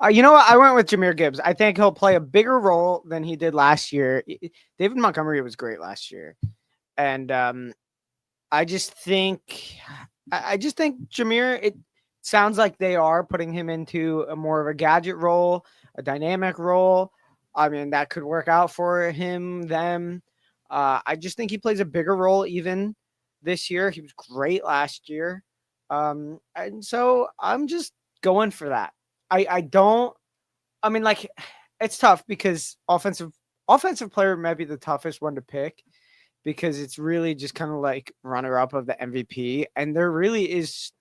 you know what? I went with Jahmyr Gibbs. I think he'll play a bigger role than he did last year. David Montgomery was great last year. And I just think Jahmyr, it sounds like they are putting him into a more of a gadget role, a dynamic role. I mean, that could work out for them. I just think he plays a bigger role even this year. He was great last year. And so I'm just going for that. It's tough because offensive player might be the toughest one to pick because it's really just kind of like runner up of the MVP. And there really is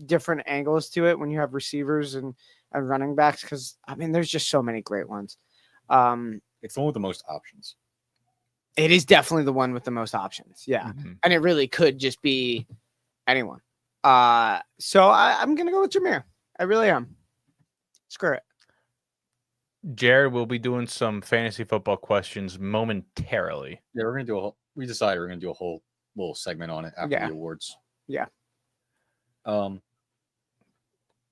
different angles to it when you have receivers and running backs. Cause there's just so many great ones. It's the one with the most options. It is definitely the one with the most options. Yeah. Mm-hmm. And it really could just be anyone. So I'm going to go with Jahmyr. I really am. Screw it. Jared will be doing some fantasy football questions momentarily. Yeah, we decided we're gonna do a whole little segment on it after the awards. Yeah.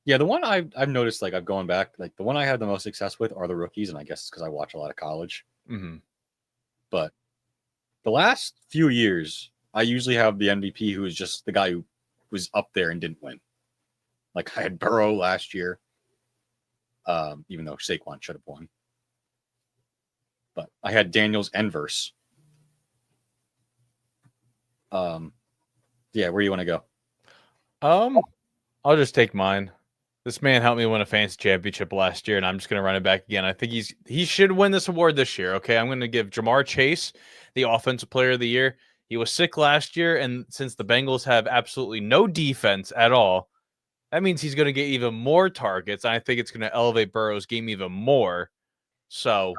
Yeah, the one I've noticed, like I've gone back, like the one I had the most success with are the rookies, and I guess it's because I watch a lot of college. Mm-hmm. But the last few years, I usually have the MVP who is just the guy who was up there and didn't win. Like I had Burrow last year, even though Saquon should have won. But I had Daniels and Verse. Yeah, where do you want to go? I'll just take mine. This man helped me win a fantasy championship last year, and I'm just going to run it back again. I think he should win this award this year. Okay, I'm going to give Jamar Chase the Offensive Player of the Year. He was sick last year, and since the Bengals have absolutely no defense at all, that means he's going to get even more targets. And I think it's going to elevate Burrow's game even more. So,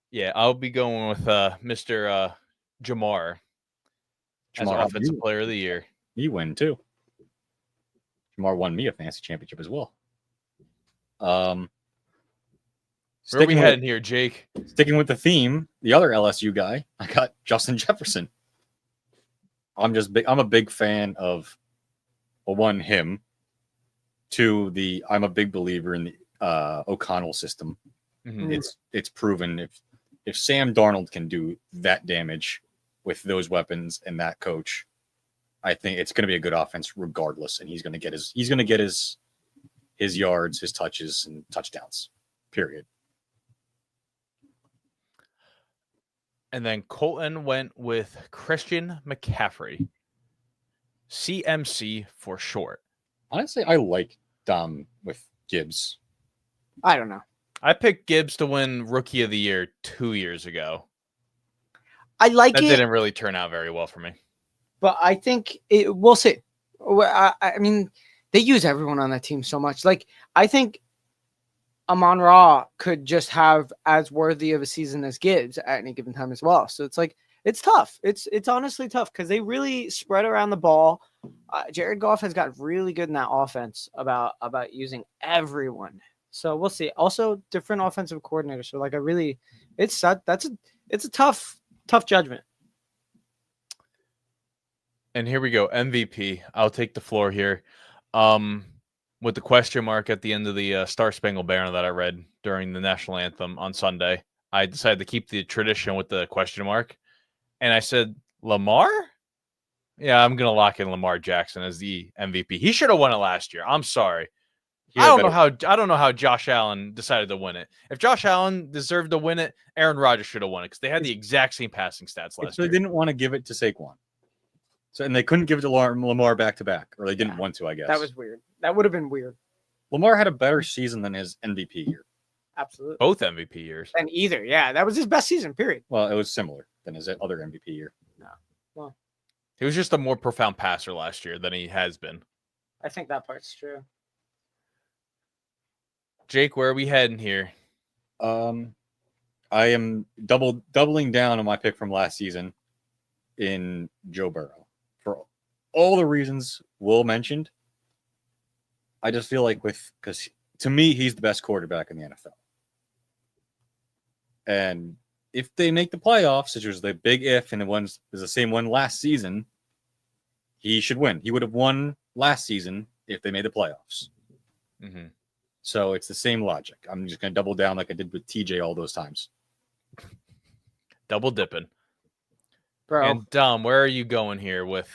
yeah, I'll be going with Mr. Jamar as Offensive Player of the Year. You win too. Jamar won me a fantasy championship as well. Where are we Sticking with, heading here, Jake? sticking with the theme, the other LSU guy, I got Justin Jefferson. I'm a big fan of, well, one, him. Two, I'm a big believer in the O'Connell system. Mhm. It's proven if Sam Darnold can do that damage with those weapons and that coach, I think it's going to be a good offense regardless, and he's going to get his yards, his touches, and touchdowns. Period. And then Colton went with Christian McCaffrey, CMC for short. Honestly, I like Dom with Gibbs. I don't know. I picked Gibbs to win Rookie of the Year 2 years ago. I like That it, didn't really turn out very well for me. but I think we'll see. I mean, they use everyone on that team so much. Like, I think Amon-Ra could just have as worthy of a season as Gibbs at any given time as well. So it's like, it's tough. It's honestly tough because they really spread around the ball. Jared Goff has got really good in that offense about using everyone. So we'll see. Also, different offensive coordinators. So like, it's a tough judgment. And here we go. MVP. I'll take the floor here. With the question mark at the end of the Star Spangled Banner that I read during the national anthem on Sunday, I decided to keep the tradition with the question mark. And I said, Lamar? Yeah, I'm going to lock in Lamar Jackson as the MVP. He should have won it last year. I'm sorry. I don't know how Josh Allen decided to win it. If Josh Allen deserved to win it, Aaron Rodgers should have won it because they had the exact same passing stats last They year. didn't want to give it to Saquon. So, and they couldn't give it to Lamar back to back, or they didn't want to, I guess. That was weird. That would have been weird. Lamar had a better season than his MVP year. Absolutely. Both MVP years. And either, yeah, that was his best season. Period. Well, it was similar than his other MVP year. He was just a more profound passer last year than he has been. I think that part's true. Jake, where are we heading here? I am doubling down on my pick from last season in Joe Burrow for all the reasons Will mentioned. I just feel like because to me he's the best quarterback in the NFL, and if they make the playoffs, which was the big if, and the ones is the same one last season, he should win. He would have won last season if they made the playoffs. Mm-hmm. So it's the same logic. I'm just going to double down like I did with TJ all those times. Double dipping. Bro. And Dom, where are you going here with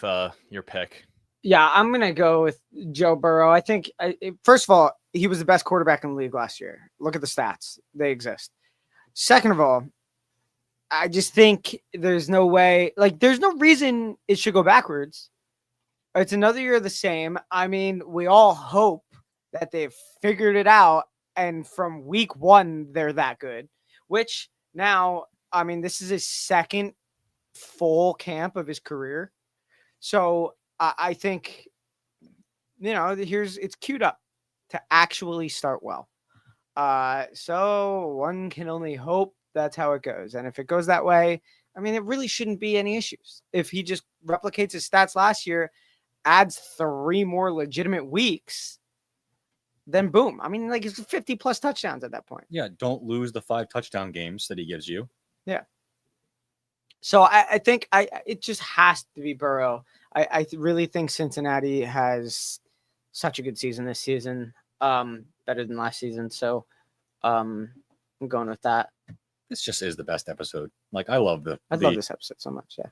your pick? Yeah, I'm going to go with Joe Burrow. I think, first of all, he was the best quarterback in the league last year. Look at the stats. They exist. Second of all, I just think there's no way, like, there's no reason it should go backwards. It's another year of the same. I mean, we all hope that they've figured it out, and from week one, they're that good, which now, I mean, this is his second full camp of his career. So I think, it's queued up to actually start well. So one can only hope that's how it goes. And if it goes that way, I mean, it really shouldn't be any issues. If he just replicates his stats last year, adds 3 more legitimate weeks, then boom. I mean, like, it's 50 plus touchdowns at that point. Yeah, don't lose the 5 touchdown games that he gives you. Yeah. So I think it just has to be Burrow. I really think Cincinnati has such a good season this season, better than last season. So I'm going with that. This just is the best episode. Like, I love love this episode so much. Yeah.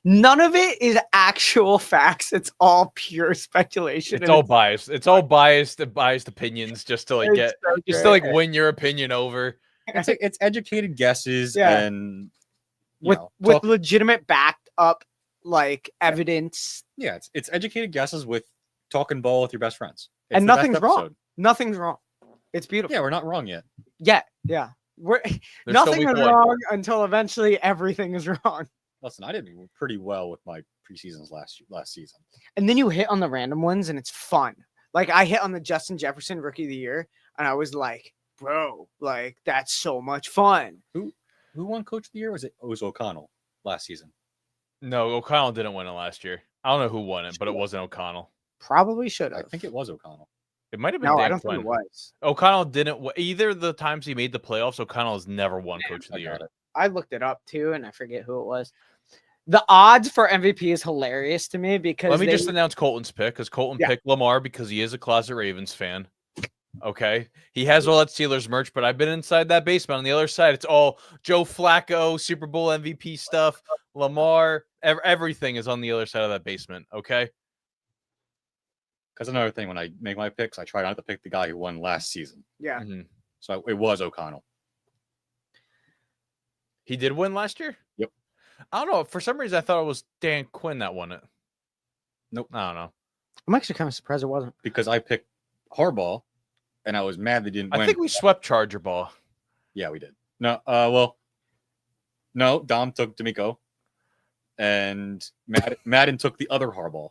None of it is actual facts. It's all pure speculation. It's all biased. It's all biased opinions just to win your opinion over. It's educated guesses and with legitimate backed up like evidence. Yeah, it's educated guesses with talking ball with your best friends. It's and nothing's wrong. Nothing's wrong. It's beautiful. Yeah, we're not wrong yet. Yeah. Nothing is wrong until eventually everything is wrong. Listen, I did pretty well with my preseasons last season. And then you hit on the random ones and it's fun. Like, I hit on the Justin Jefferson Rookie of the Year and I was like, bro, like, that's so much fun. Who won Coach of the Year? It was O'Connell last season. No, O'Connell didn't win it last year. I don't know who won it, but it wasn't O'Connell. Probably should I have. think it was O'Connell. It might have been No, Dan I don't Quinn. think it was. O'Connell didn't. Either of the times he made the playoffs, O'Connell has never won Coach of I the Year. got it. I looked it up too, and I forget who it was. The odds for MVP is hilarious to me because Let me they- just announce Colton's pick because Colton Yeah. picked Lamar because he is a closet Ravens fan. Okay. He has all that Steelers merch, but I've been inside that basement. On the other side, it's all Joe Flacco, Super Bowl MVP stuff, Lamar, everything is on the other side of that basement. Okay. Because another thing, when I make my picks, I try not to pick the guy who won last season. yeah, Mhm. So it was O'Connell. He did win last year? Yep. I don't know. For some reason, I thought it was Dan Quinn that won it. Nope. I don't know. I'm actually kind of surprised it wasn't. Because I picked Harbaugh, and I was mad they didn't win. I think we swept Charger ball. Yeah, we did. No, well, no, Dom took D'Amico, and Madden took the other Harbaugh.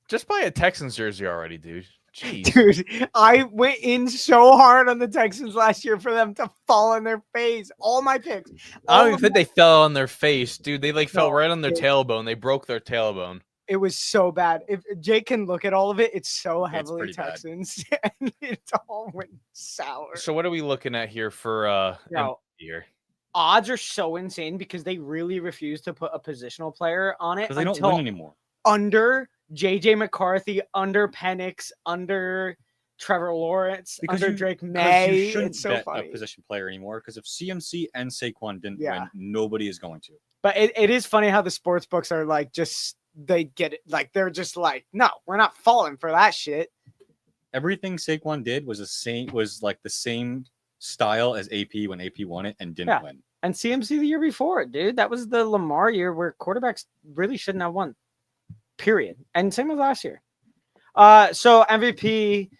Just buy a Texans jersey already, dude. Jeez. Dude, I went in so hard on the Texans last year for them to fall on their face. All my picks. I all don't even of think they fell on their face, dude. They fell No, right on their they- tailbone. They broke their tailbone. It was so bad. If Jake can look at all of it, it's so It's heavily pretty bad. Texans, and it all went sour. So what are we looking at here for Yo, here? odds are so insane because they really refuse to put a positional player on it Because they don't until win anymore. under JJ McCarthy, under Penix, under Trevor Lawrence, Because under you- Drake 'Cause May. you shouldn't It's so bet funny. a position player anymore. Because if CMC and Saquon didn't Yeah. win, nobody is going to. But it is funny how the sports books are like just they get it like they're just like, no, we're not falling for that shit. Everything Saquon did was the same style as AP when AP won it and didn't Yeah. win. And CMC the year before, dude, that was the Lamar year where quarterbacks really shouldn't have won. Period. And same with last year. So MVP,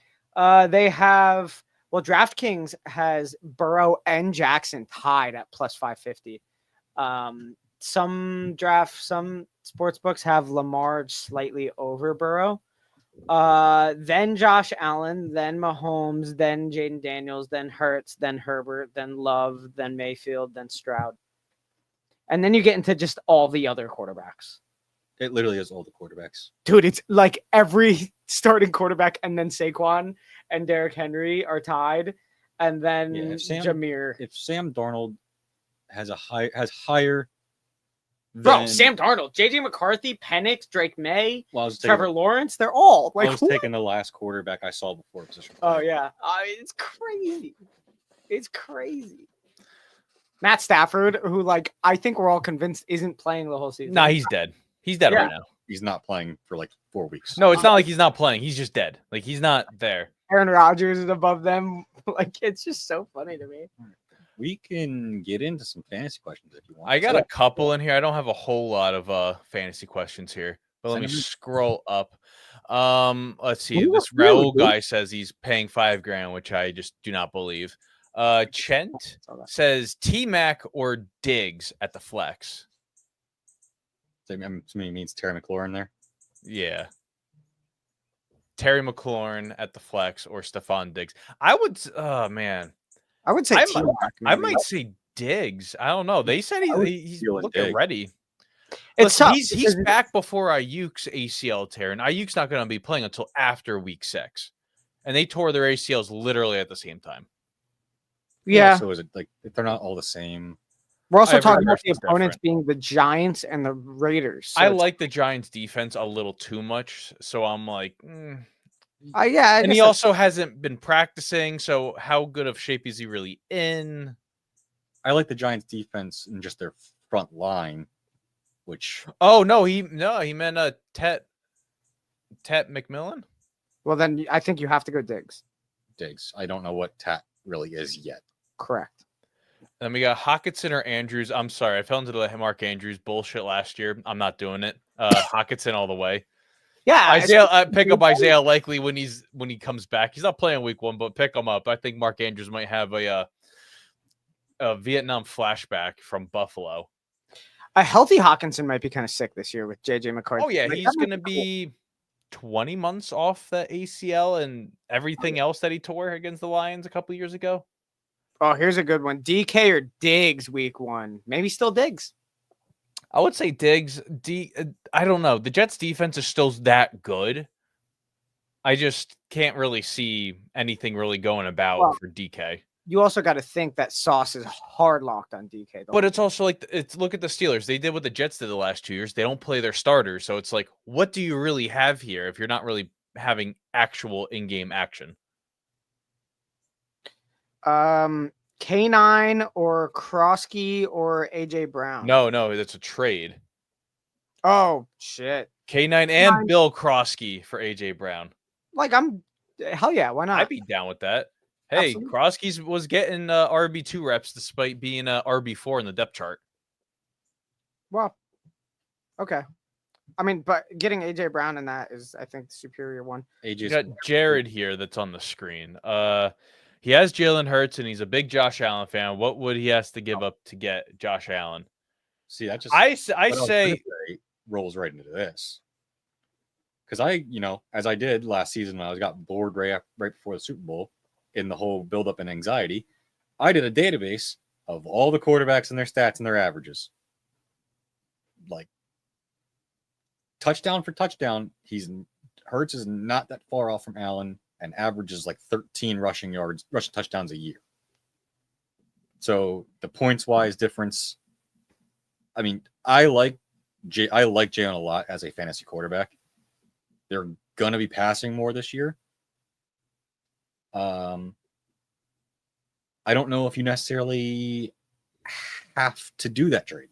they have DraftKings has Burrow and Jackson tied at plus 550. Some sports books have Lamar slightly over Burrow. Then Josh Allen, then Mahomes, then Jaden Daniels, then Hurts, then Herbert, then Love, then Mayfield, then Stroud. And then you get into just all the other quarterbacks. It literally is all the quarterbacks. Dude, it's like every starting quarterback and then Saquon and Derrick Henry are tied. And then Yeah, if Jameer. If Sam Darnold has higher Bro, than, Sam Darnold, JJ McCarthy, Penix, Drake May, well, I was Trevor Lawrence, they're all I like was who- taking the last quarterback I saw before position. Oh player. yeah, it's crazy. It's crazy. Matt Stafford, who like I think we're all convinced isn't playing the whole season. Nah, he's dead. He's dead Yeah. right now. He's not playing for like 4 weeks. No, it's not like he's not playing. He's just dead. Like he's not there. Aaron Rodgers is above them. Like it's just so funny to me. We can get into some fantasy questions if you want. I got a couple in here. I don't have a whole lot of fantasy questions here, but let me Send 'em. scroll up. Let's see. Ooh, This really, Raul dude? guy says he's paying $5,000, which I just do not believe. Chent Saw that. says T-Mac or Diggs at the flex. To me, means Terry McLaurin there. Yeah. Terry McLaurin at the flex or Stephon Diggs. I would. Oh man, I would say I T-Mac, I maybe. might say Diggs. I don't know. They said I was he's feeling looking Diggs. ready. It's Listen, tough he's because back before Ayuk's ACL tear, and Ayuk's not going to be playing until after week 6. And they tore their ACLs literally at the same time. yeah. So is it like if they're not all the same? We're also Every talking about the person's opponents being the Giants and the Raiders. so I it's- like the Giants' defense a little too much, so I'm like, yeah, I and guess he that's- also hasn't been practicing. So how good of shape is he really in? I like the Giants defense and just their front line, which Oh no, he meant Tet McMillan. well then I think you have to go Diggs. Diggs. I don't know what Tat really is yet. Correct. Then we got Hawkinson or Andrews. I'm sorry, I fell into the Mark Andrews bullshit last year. I'm not doing it. Hawkinson all the way. Yeah, Isaiah, pick up Isaiah likely when he comes back. He's not playing week 1, but pick him up. I think Mark Andrews might have a Vietnam flashback from Buffalo. a healthy Hawkinson might be kind of sick this year with JJ McCarthy. Oh yeah, Like, he's that might gonna cool. be 20 months off the ACL and everything else that he tore against the Lions a couple years ago. Oh, here's a good one. DK or Diggs week 1. Maybe still Diggs. I would say Diggs. I don't know. The Jets defense is still that good, I just can't really see anything really going about Well, for DK. You also got to think that Sauce is hard locked on DK. But it's also like look at the Steelers. They did what the Jets did the last 2 years. They don't play their starters, so it's like, what do you really have here if you're not really having actual in-game action? K9 or Krosky or AJ Brown. No, that's a trade. Oh shit. K9 and Bill Krosky for AJ Brown. Like hell yeah, why not? I'd be down with that. Hey, Absolutely. Krosky was getting RB2 reps despite being RB4 in the depth chart. Well, okay. I mean, but getting AJ Brown in that is, I think, the superior one. You got Jared here that's on the screen. He has Jalen Hurts and he's a big Josh Allen fan. What would he has to give up to get Josh Allen? See, that just I what I was gonna say say rolls right into this. Because as I did last season when I got bored right before the Super Bowl in the whole buildup and anxiety, I did a database of all the quarterbacks and their stats and their averages. Like touchdown for touchdown, Hurts is not that far off from Allen and averages like 13 rushing touchdowns a year. So the points wise difference. I mean, I like Jalen a lot as a fantasy quarterback. They're gonna be passing more this year. I don't know if you necessarily have to do that trade.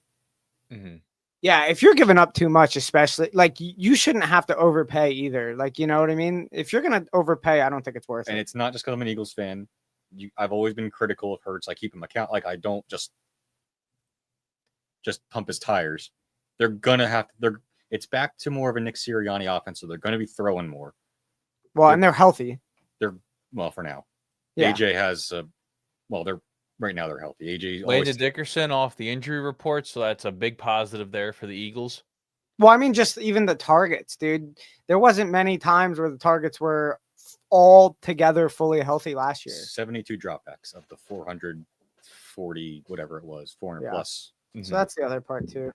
mm-hmm. Yeah, if you're giving up too much, especially like you shouldn't have to overpay either. Like, you know what I mean? If you're gonna overpay, I don't think it's worth it. And it's not just because I'm an Eagles fan. I've always been critical of Hurts. I keep him account. Like I don't just pump his tires. They're gonna have to. It's back to more of a Nick Sirianni offense, so they're gonna be throwing more. Well, and they're healthy. Well, for now. Yeah. AJ has. They're right now. They're healthy. AJ. Landon Dickerson off the injury report, so that's a big positive there for the Eagles. Well, I mean, just even the targets, dude. There wasn't many times where the targets were all together fully healthy last year. 72 dropbacks of the 440, whatever it was, 400 plus. So that's the other part too.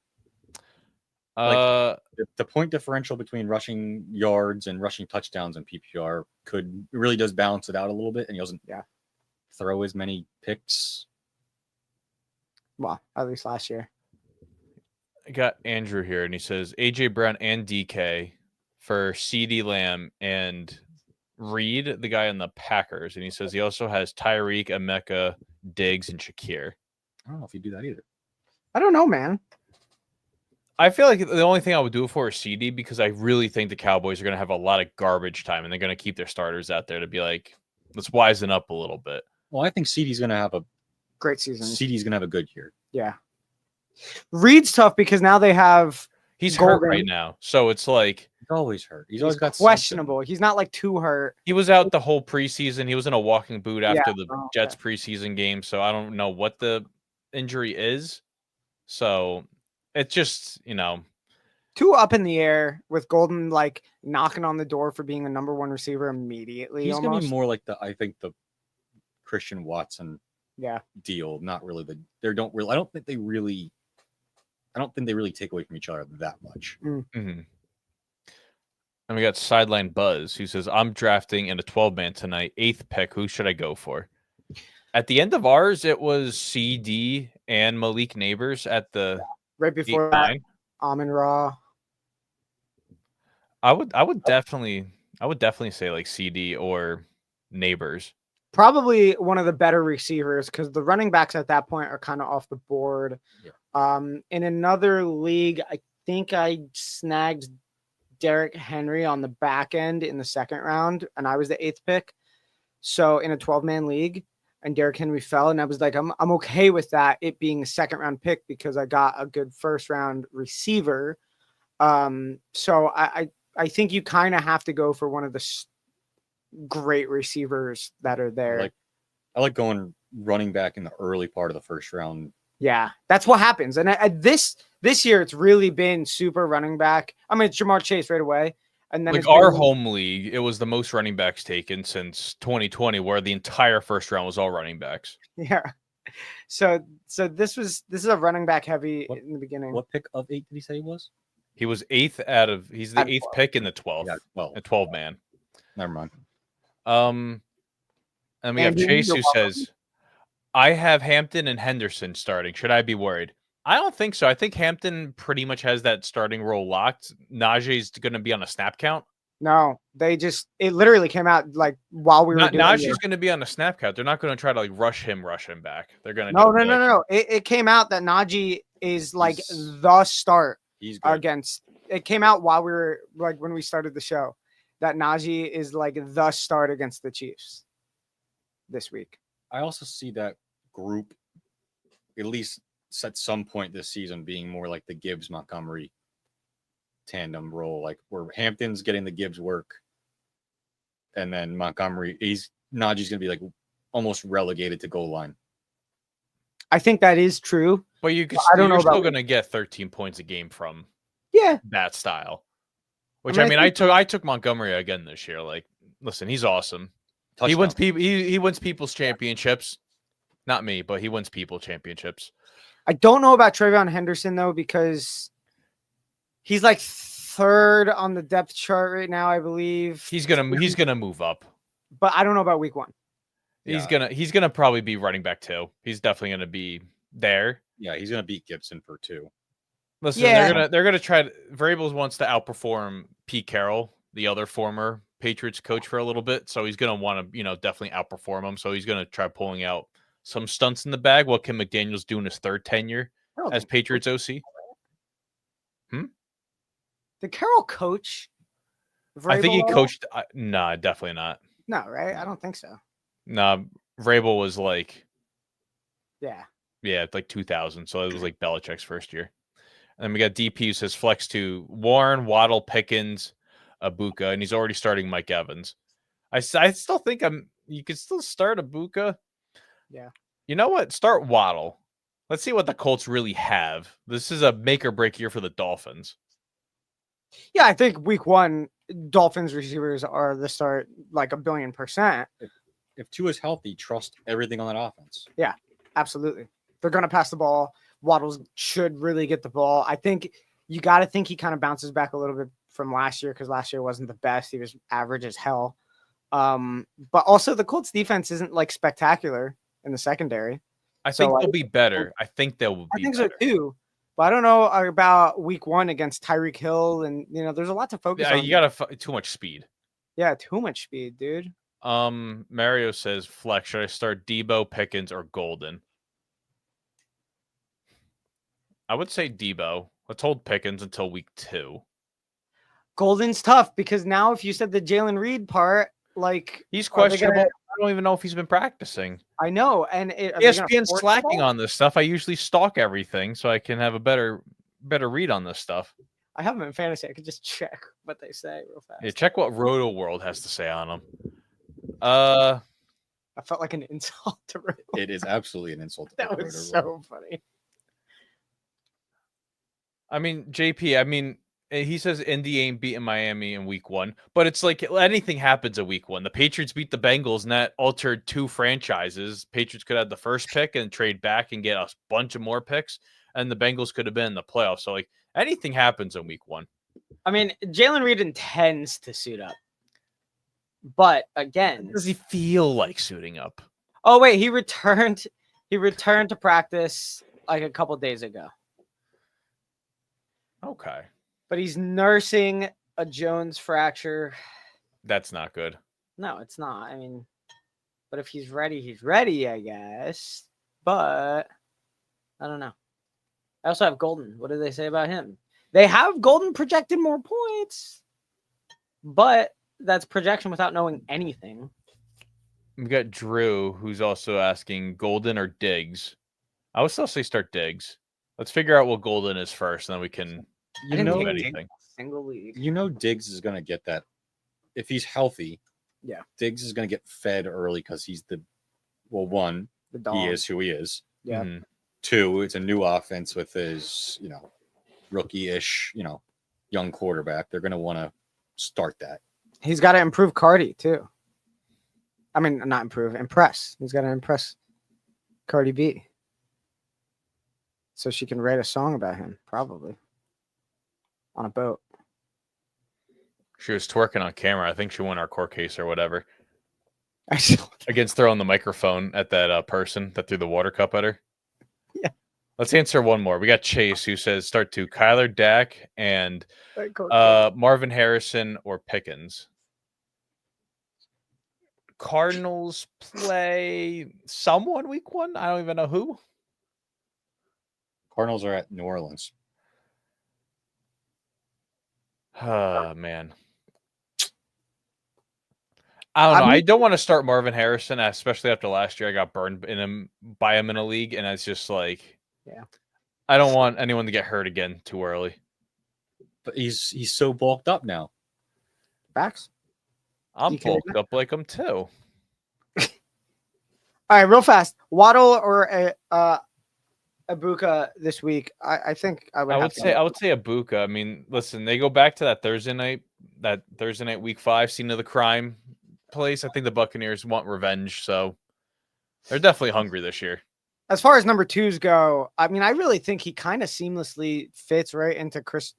The point differential between rushing yards and rushing touchdowns in PPR really does balance it out a little bit, and he doesn't throw as many picks. Well, at least last year. I got Andrew here, and he says AJ Brown and DK for CD Lamb and Reed, the guy on the Packers, and he says he also has Tyreek, Emeka, Diggs, and Shakir. I don't know if you do that either. I don't know, man. I feel like the only thing I would do it for is CD because I really think the Cowboys are going to have a lot of garbage time and they're going to keep their starters out there to be like, let's wisen up a little bit. Well, I think CD's going to have a great season. CD's going to have a good year. Yeah. Reed's tough because now they have. He's Golden. hurt right now. So it's like. He's always hurt. He's always got questionable. something. He's not like too hurt. He was out the whole preseason. He was in a walking boot after the okay. Jets preseason game. So I don't know what the injury is. So it's just, too up in the air with Golden like knocking on the door for being the number one receiver immediately. He's almost. going to be more like the Christian Watson deal. Not really I don't think they really take away from each other that much. Mm-hmm. And we got Sideline Buzz who says, I'm drafting in a 12-man tonight, 8th pick. Who should I go for? At the end of ours, it was CD and Malik Neighbors at the right before 8-9. Amon-Ra. I would definitely say like CD or Neighbors. Probably one of the better receivers because the running backs at that point are kind of off the board. Yeah. In another league, I think I snagged Derrick Henry on the back end in the second round, and I was the 8th pick. So in a 12-man league, and Derrick Henry fell, and I was like, I'm okay with that, it being a second round pick because I got a good first round receiver. So I think you kind of have to go for one of the great receivers that are there. I like going running back in the early part of the first round. Yeah, that's what happens. And this year, it's really been super running back. I mean, it's Jamar Chase right away. And then like our home league, it was the most running backs taken since 2020, where the entire first round was all running backs. Yeah. So this is a running back heavy in the beginning. What pick of 8 did he say he was? He's the 8th pick in the 12th. Yeah, well, a 12-man. Never mind. And we have Andrew, Chase you're who welcome. says, I have Hampton and Henderson starting. Should I be worried? I don't think so. I think Hampton pretty much has that starting role locked. Najee's going to be on a snap count. No, it literally came out like while we were doing Najee's going to be on a snap count. They're not going to try to like rush him back. They're going to No. It came out that Najee is like He's- the start He's good. against. It came out while we were like when we started the show that Najee is like the start against the Chiefs this week. I also see that group, at least at some point this season, being more like the Gibbs Montgomery tandem role, like where Hampton's getting the Gibbs work, and then Montgomery, Najee's gonna be like almost relegated to goal line. I think that is true. But you could, I don't know you're still about- going to get 13 points a game from Yeah, that style. Which mean, I mean, I think- I took Montgomery again this year. Like, listen, he's awesome. He wins people. He wins people's championships. Not me, but he wins people championships. I don't know about Trayvon Henderson though because he's like third on the depth chart right now, I believe. He's gonna move up. But I don't know about week 1. He's Yeah. gonna probably be running back too. He's definitely gonna be there. Yeah, he's gonna beat Gibson for 2. Listen, Yeah. they're gonna try to. Variables wants to outperform Pete Carroll, the other former Patriots coach, for a little bit. So he's gonna want to definitely outperform him. So he's gonna try pulling out some stunts in the bag. What can McDaniel's do in his third tenure as Patriots OC? Did Carroll coach? I think he Vrabel? coached. Nah, definitely not. No, right? I don't think so. Nah, Vrabel was like, Yeah. yeah, like 2000. So it was like Belichick's first year. And then we got DP who says flex to Warren, Waddle, Pickens, Abuka, and he's already starting Mike Evans. I still think you could still start Abuka. Yeah. You know what? Start Waddle. Let's see what the Colts really have. This is a make or break year for the Dolphins. Yeah, I think week 1, Dolphins receivers are the start like 1,000,000,000%. If Tua's healthy, trust everything on that offense. Absolutely. They're going to pass the ball. Waddles should really get the ball. I think you got to think he kind of bounces back a little bit from last year because last year wasn't the best. He was average as hell. But also the Colts defense isn't like spectacular in the secondary. I So, think they'll be better. I think they'll be I think better. so too. But I don't know about week 1 against Tyreek Hill. And, there's a lot to focus Yeah, on. you got too much speed. Yeah, too much speed, dude. Mario says flex. Should I start Debo, Pickens, or Golden? I would say Debo. Let's hold Pickens until week 2. Golden's tough because now if you said the Jalen Reed part, like He's are they gonna- questionable. I don't even know if he's been practicing. I know, and are they gonna ESPN's force the slacking ball? on this stuff. I usually stalk everything so I can have a better read on this stuff. I have them in fantasy. I could just check what they say real fast. Yeah, check what Roto World has to say on them. I felt like an insult to Roto. It is absolutely an insult. to That Roto was World. so funny. I mean, JP, he says Indy ain't beating Miami in week 1, but it's like anything happens in week 1. The Patriots beat the Bengals, and that altered 2 franchises. Patriots could have the first pick and trade back and get a bunch of more picks, and the Bengals could have been in the playoffs. So, like, anything happens in week 1. I mean, Jalen Reed intends to suit up, but again, Does he feel like suiting up? oh wait, he returned. He returned to practice like a couple days ago, Okay. but he's nursing a Jones fracture. That's not good. No, it's not. I mean, but if he's ready, I guess. But I don't know. I also have Golden. What do they say about him? They have Golden projected more points, but that's projection without knowing anything. We got Drew, who's also asking Golden or Diggs. I would still say start Diggs. Let's figure out what Golden is first, and then we can I didn't know take anything. Diggs a single league. You know Diggs is going to get that. If he's healthy, Yeah. Diggs is going to get fed early because he's one, The dog. he is who he is. Yeah. Mhm. 2, it's a new offense with his, rookie-ish, young quarterback. They're going to want to start that. He's got to improve Cardi too. I mean, not improve, impress. He's got to impress Cardi B. So she can write a song about him, probably on a boat. She was twerking on camera. I think she won our court case or whatever I saw against throwing the microphone at that person that threw the water cup at her. Yeah. Let's answer one more. We got Chase who says start to Kyler, Dak, and that. Marvin Harrison or Pickens. Cardinals play someone week 1. I don't even know who. Cardinals are at New Orleans. Oh man. I don't know. I don't want to start Marvin Harrison, especially after last year. I got burned by him in a league, and it's just like, Yeah. I don't want anyone to get hurt again too early. But he's so bulked up now. Facts. I'm DK. bulked up like him too. All right, real fast. Waddle or Ibuka this week? I think I would. I would say Ibuka. I mean, listen, they go back to that Thursday night week 5 scene of the crime place. I think the Buccaneers want revenge, so they're definitely hungry this year. As far as number 2s go, I mean, I really think he kind of seamlessly fits right into Chris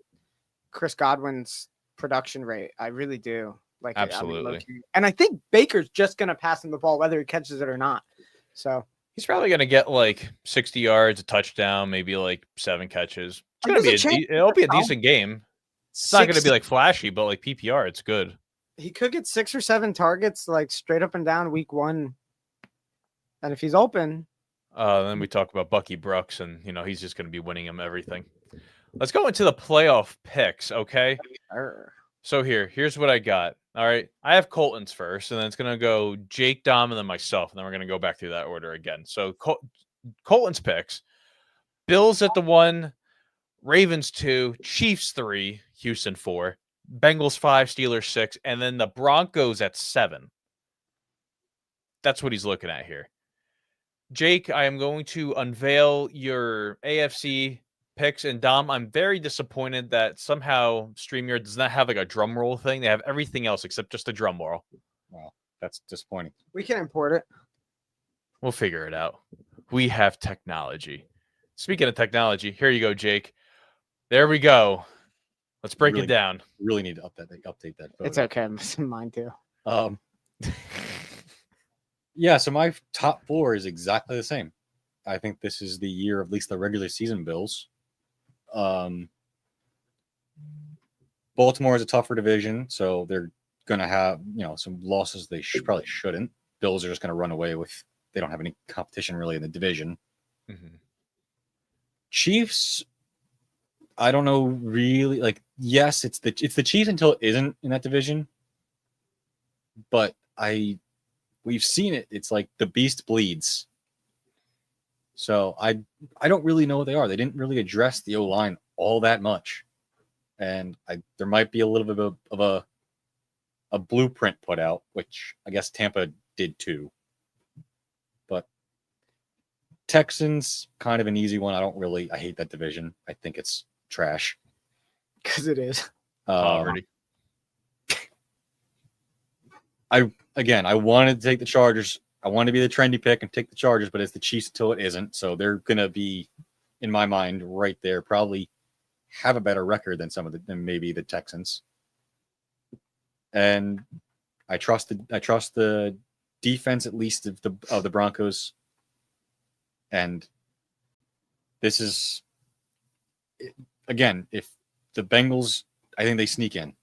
Godwin's production rate. I really do. Like, Absolutely. low-key. And I think Baker's just going to pass him the ball whether he catches it or not. So He's probably going to get like 60 yards, a touchdown, maybe like 7 catches. It's going to be it'll be a decent game. It's not going to be like flashy, but like PPR, it's good. He could get 6 or 7 targets like straight up and down week 1. And if he's open, Then we talk about Bucky Brooks, and he's just going to be winning him everything. Let's go into the playoff picks, okay? So here's what I got. All right, I have Colton's first, and then it's going to go Jake, Dom, and then myself, and then we're going to go back through that order again. So Colton's picks: Bills at the 1, Ravens 2, Chiefs 3, Houston 4, Bengals 5, Steelers 6, and then the Broncos at 7. That's what he's looking at here. Jake, I am going to unveil your AFC picks, and Dom, I'm very disappointed that somehow StreamYard does not have like a drum roll thing. They have everything else except just a drum roll. Wow, that's disappointing. we can import it. We'll figure it out. We have technology. Speaking of technology, here you go, Jake. There we go. Let's break it down. Really need to update that. Photo. It's okay. I'm missing mine too. Yeah, so my top 4 is exactly the same. I think this is the year of at least the regular season Bills. Baltimore is a tougher division, so they're going to have some losses they probably shouldn't. Bills are just going to run away with. They don't have any competition really in the division. Mm-hmm. Chiefs, I don't know really. Like, yes, it's the Chiefs until it isn't in that division, but we've seen it. It's like the beast bleeds. So I don't really know what they are. They didn't really address the O-line all that much, and there might be a little bit of a blueprint put out, which I guess Tampa did too. But Texans, kind of an easy one. I hate that division. I think it's trash. Because it is. Poverty. I wanted to take the Chargers. I want to be the trendy pick and take the Chargers, but it's the Chiefs until it isn't. So they're gonna be, in my mind, right there. Probably have a better record than maybe the Texans. And I trust the defense at least of the Broncos. And this is again, if the Bengals, I think they sneak in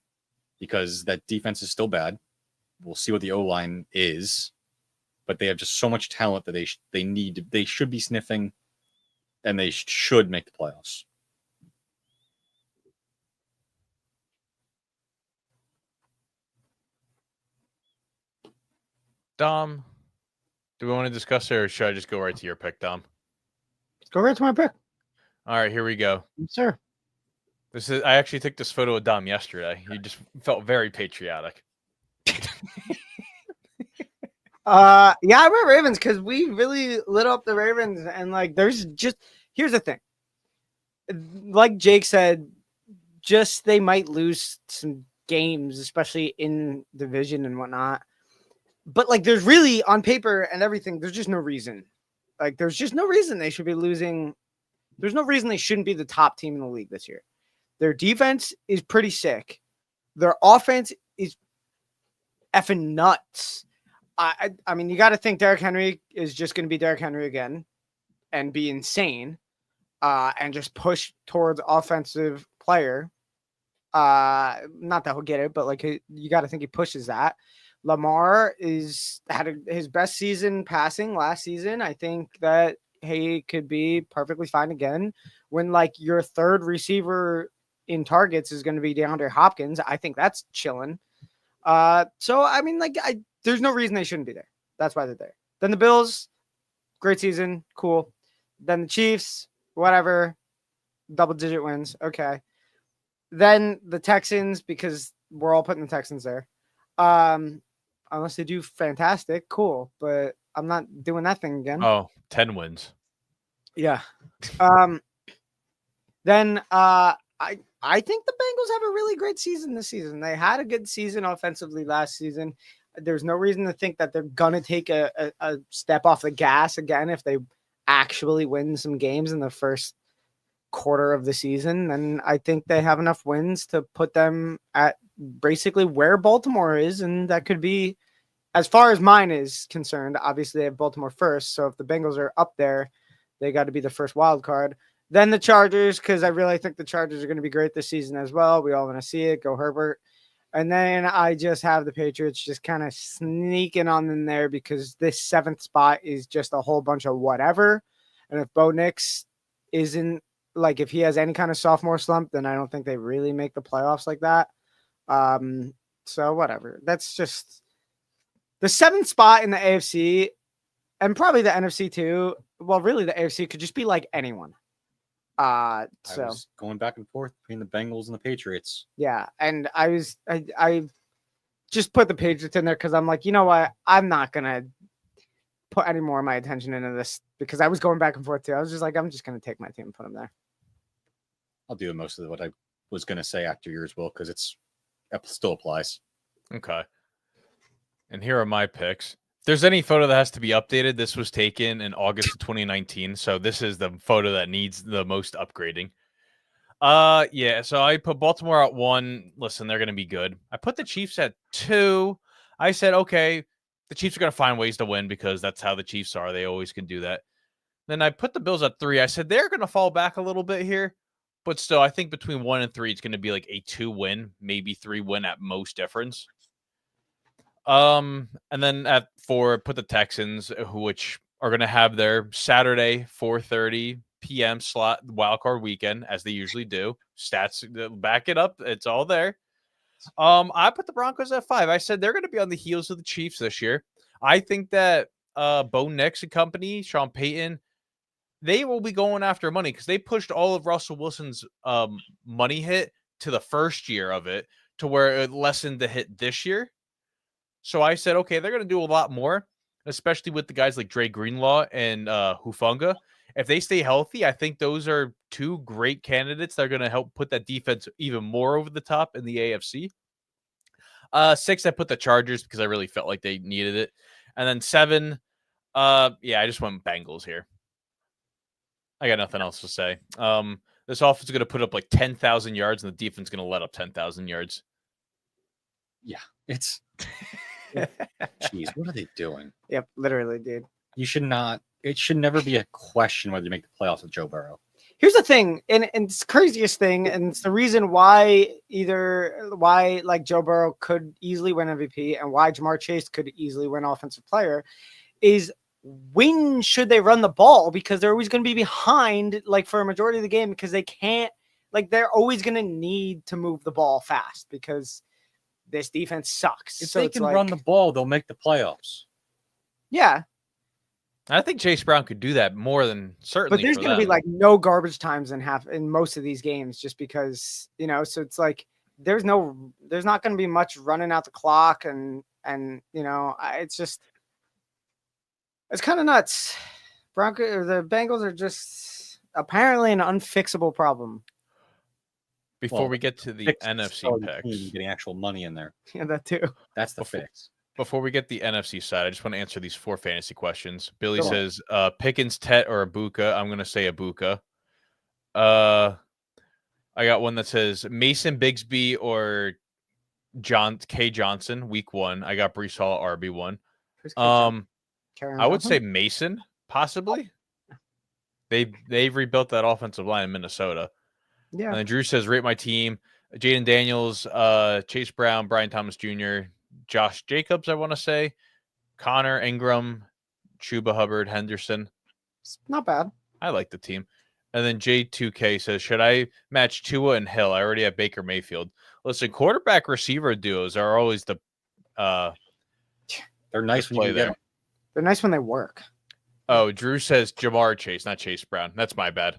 because that defense is still bad. We'll see what the O-line is, but they have just so much talent that they should be sniffing, and they should make the playoffs. Dom, do we want to discuss it, or should I just go right to your pick, Dom? Let's go right to my pick. All right, here we go. Yes, sir. I actually took this photo of Dom yesterday. He just felt very patriotic. Yeah, I went Ravens because we really lit up the Ravens, and like here's the thing. Like Jake said, they might lose some games, especially in division and whatnot. But like there's really on paper and everything, there's just no reason. Like there's just no reason they should be losing. There's no reason they shouldn't be the top team in the league this year. Their defense is pretty sick. Their offense is effing nuts. I mean, you got to think Derrick Henry is just going to be Derrick Henry again and be insane and just push towards offensive player. Not that he'll get it, but like you got to think he pushes that. Lamar had his best season passing last season. I think that he could be perfectly fine again when like your third receiver in targets is going to be DeAndre Hopkins. I think that's chilling. So I mean, like, there's no reason they shouldn't be there. That's why they're there. Then the Bills, great season, cool. Then the Chiefs, whatever, double-digit wins, okay. Then the Texans, because we're all putting the Texans there. Unless they do fantastic, cool. But I'm not doing that thing again. Oh, 10 wins. Yeah. Then I think the Bengals have a really great season this season. They had a good season offensively last season. There's no reason to think that they're gonna take a step off the gas again if they actually win some games in the first quarter of the season. And I think they have enough wins to put them at basically where Baltimore is, and that could be, as far as mine is concerned, obviously they have Baltimore first. So if the Bengals are up there, they got to be the first wild card. Then the Chargers, because I really think the Chargers are going to be great this season as well. We all want to see it. Go Herbert. And then I just have the Patriots just kind of sneaking on in there because this 7th spot is just a whole bunch of whatever. And if Bo Nix isn't, like, if he has any kind of sophomore slump, then I don't think they really make the playoffs like that. So whatever. That's just the 7th spot in the AFC and probably the NFC too. Well, really the AFC could just be like anyone. I So was going back and forth between the Bengals and the Patriots. yeah, and I just put the Patriots in there because I'm like, you know what? I'm not gonna put any more of my attention into this because I was going back and forth too. I was just like, I'm just gonna take my team and put them there. I'll do most of what I was going to say after yours, Will, because it still applies. Okay. And here are my picks. If there's any photo that has to be updated, this was taken in August of 2019. So this is the photo that needs the most upgrading. Yeah, so I put Baltimore at 1. Listen, they're going to be good. I put the Chiefs at 2. I said, okay, the Chiefs are going to find ways to win because that's how the Chiefs are. They always can do that. Then I put the Bills at 3. I said they're going to fall back a little bit here. But still, I think between 1 and 3, it's going to be like a 2-win, maybe 3-win at most difference. And then at 4, put the Texans, which are going to have their Saturday 4:30 p.m. slot wildcard weekend, as they usually do. Stats back it up; it's all there. I put the Broncos at 5. I said they're going to be on the heels of the Chiefs this year. I think that Bo Nix and company, Sean Payton, they will be going after money because they pushed all of Russell Wilson's money hit to the first year of it to where it lessened the hit this year. So I said, okay, they're going to do a lot more, especially with the guys like Dre Greenlaw and Hufanga. If they stay healthy, I think those are 2 great candidates that are going to help put that defense even more over the top in the AFC. 6, I put the Chargers because I really felt like they needed it. And then 7, I just went Bengals here. I got nothing else to say. This offense is going to put up like 10,000 yards, and the defense is going to let up 10,000 yards. Yeah, it's... Jeez, what are they doing? Yep, literally, dude. You should not... It should never be a question whether you make the playoffs with Joe Burrow. Here's the thing, and it's the craziest thing, and it's the reason why like Joe Burrow could easily win MVP and why Jamar Chase could easily win Offensive Player is when should they run the ball? Because they're always going to be behind, like, for a majority of the game because they can't, like, they're always going to need to move the ball fast because this defense sucks. If so they can run the ball, they'll make the playoffs. Yeah. I think Chase Brown could do that more than certainly. But there's going to be like no garbage times in most of these games just because, so it's like there's not going to be much running out the clock and it's kind of nuts. The Bengals are just apparently an unfixable problem. Before we get to the NFC picks, getting actual money in there. Yeah, that too. That's the fix. Before we get the NFC side, I just want to answer these 4 fantasy questions. Billy says, Pickens, Tet, or Ibuka. I'm going to say Ibuka. I got one that says Mason Bigsby or K Johnson, week 1. I got Brees Hall, RB1. Who's K. Johnson? I would Johnson? say Mason, possibly. They've rebuilt that offensive line in Minnesota. Yeah. And then Drew says, rate my team. Jaden Daniels, Chase Brown, Brian Thomas Jr., Josh Jacobs, I want to say, Connor Ingram, Chuba Hubbard, Henderson. It's not bad. I like the team. And then J2K says, should I match Tua and Hill? I already have Baker Mayfield. Listen, quarterback receiver duos are always the They're nice when you play can get there. them. They're nice when they work. Oh, Drew says Jamar Chase, not Chase Brown. That's my bad.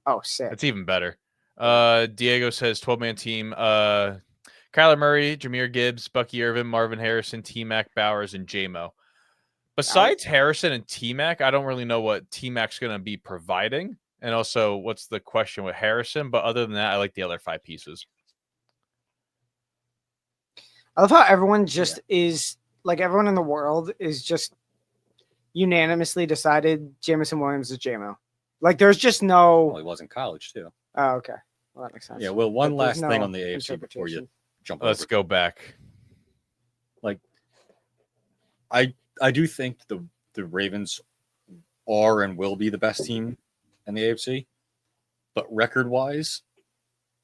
Oh, sick. That's even better. Diego says 12-man team. Kyler Murray, Jahmyr Gibbs, Bucky Irvin, Marvin Harrison, T-Mac, Bowers, and J-Mo. Besides Harrison and T-Mac, I don't really know what T-Mac's going to be providing. And also, what's the question with Harrison? But other than that, I like the other 5 pieces. I love how everyone just is like everyone in the world is just unanimously decided Jameson Williams is JMO. Like there's just no. Well, he was in college too. Oh, okay. Well, that makes sense. Yeah. Well, one But there's last thing no on the AFC before you interpretation. jump Let's over. go back. I do think the Ravens are and will be the best team in the AFC, but record-wise,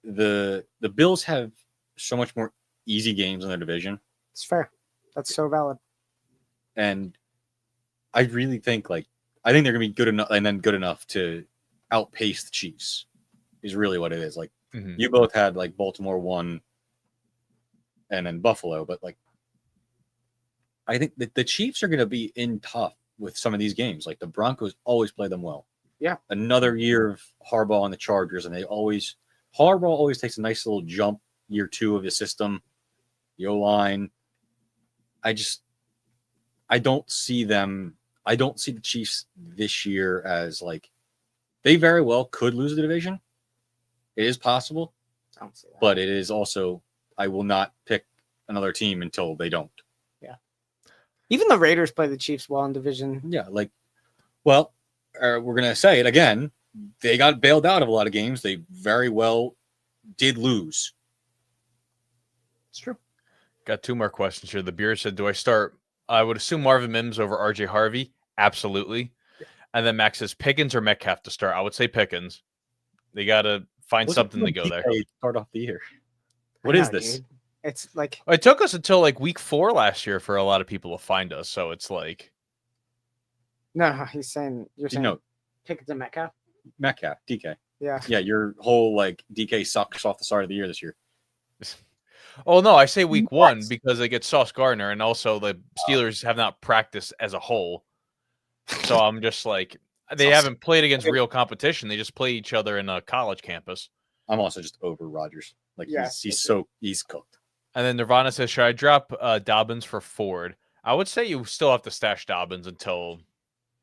the Bills have so much more easy games in their division, It's fair. That's so valid. and I really think I think they're gonna be good enough, and then good enough to outpace the Chiefs. Is really what it is. Like Mhm. you both had Baltimore 1, and then Buffalo, but I think that the Chiefs are going to be in tough with some of these games. Like the Broncos always play them well. Yeah. Another year of Harbaugh and the Chargers, and Harbaugh always takes a nice little jump year 2 of the system, the O-line. I don't see the Chiefs this year as they very well could lose the division. It is possible, I don't see that. but it is also, I will not pick another team until they don't. Even the Raiders play the Chiefs well in division. Yeah, we're going to say it again. They got bailed out of a lot of games. They very well did lose. It's true. Got 2 more questions here. The Beer said, do I start? I would assume Marvin Mims over RJ Harvey. Absolutely. And then Max says Pickens or Metcalf to start. I would say Pickens. They got to find something to go there. Start off the year. I What is know, this? dude. It's like It took us until week 4 last year for a lot of people to find us. So it's no, he's saying you're saying No, Pickens and Metcalf. Metcalf, DK. Yeah. Yeah, your whole DK sucks off the start of the year this year. oh no, I say week 1 because they get Sauce Gardner, and also the Steelers have not practiced as a whole. So I'm just they haven't played against real competition. They just play each other in a college campus. I'm also just over Rodgers. Yeah, He's cooked. And then Nirvana says, should I drop Dobbins for Ford? I would say you still have to stash Dobbins until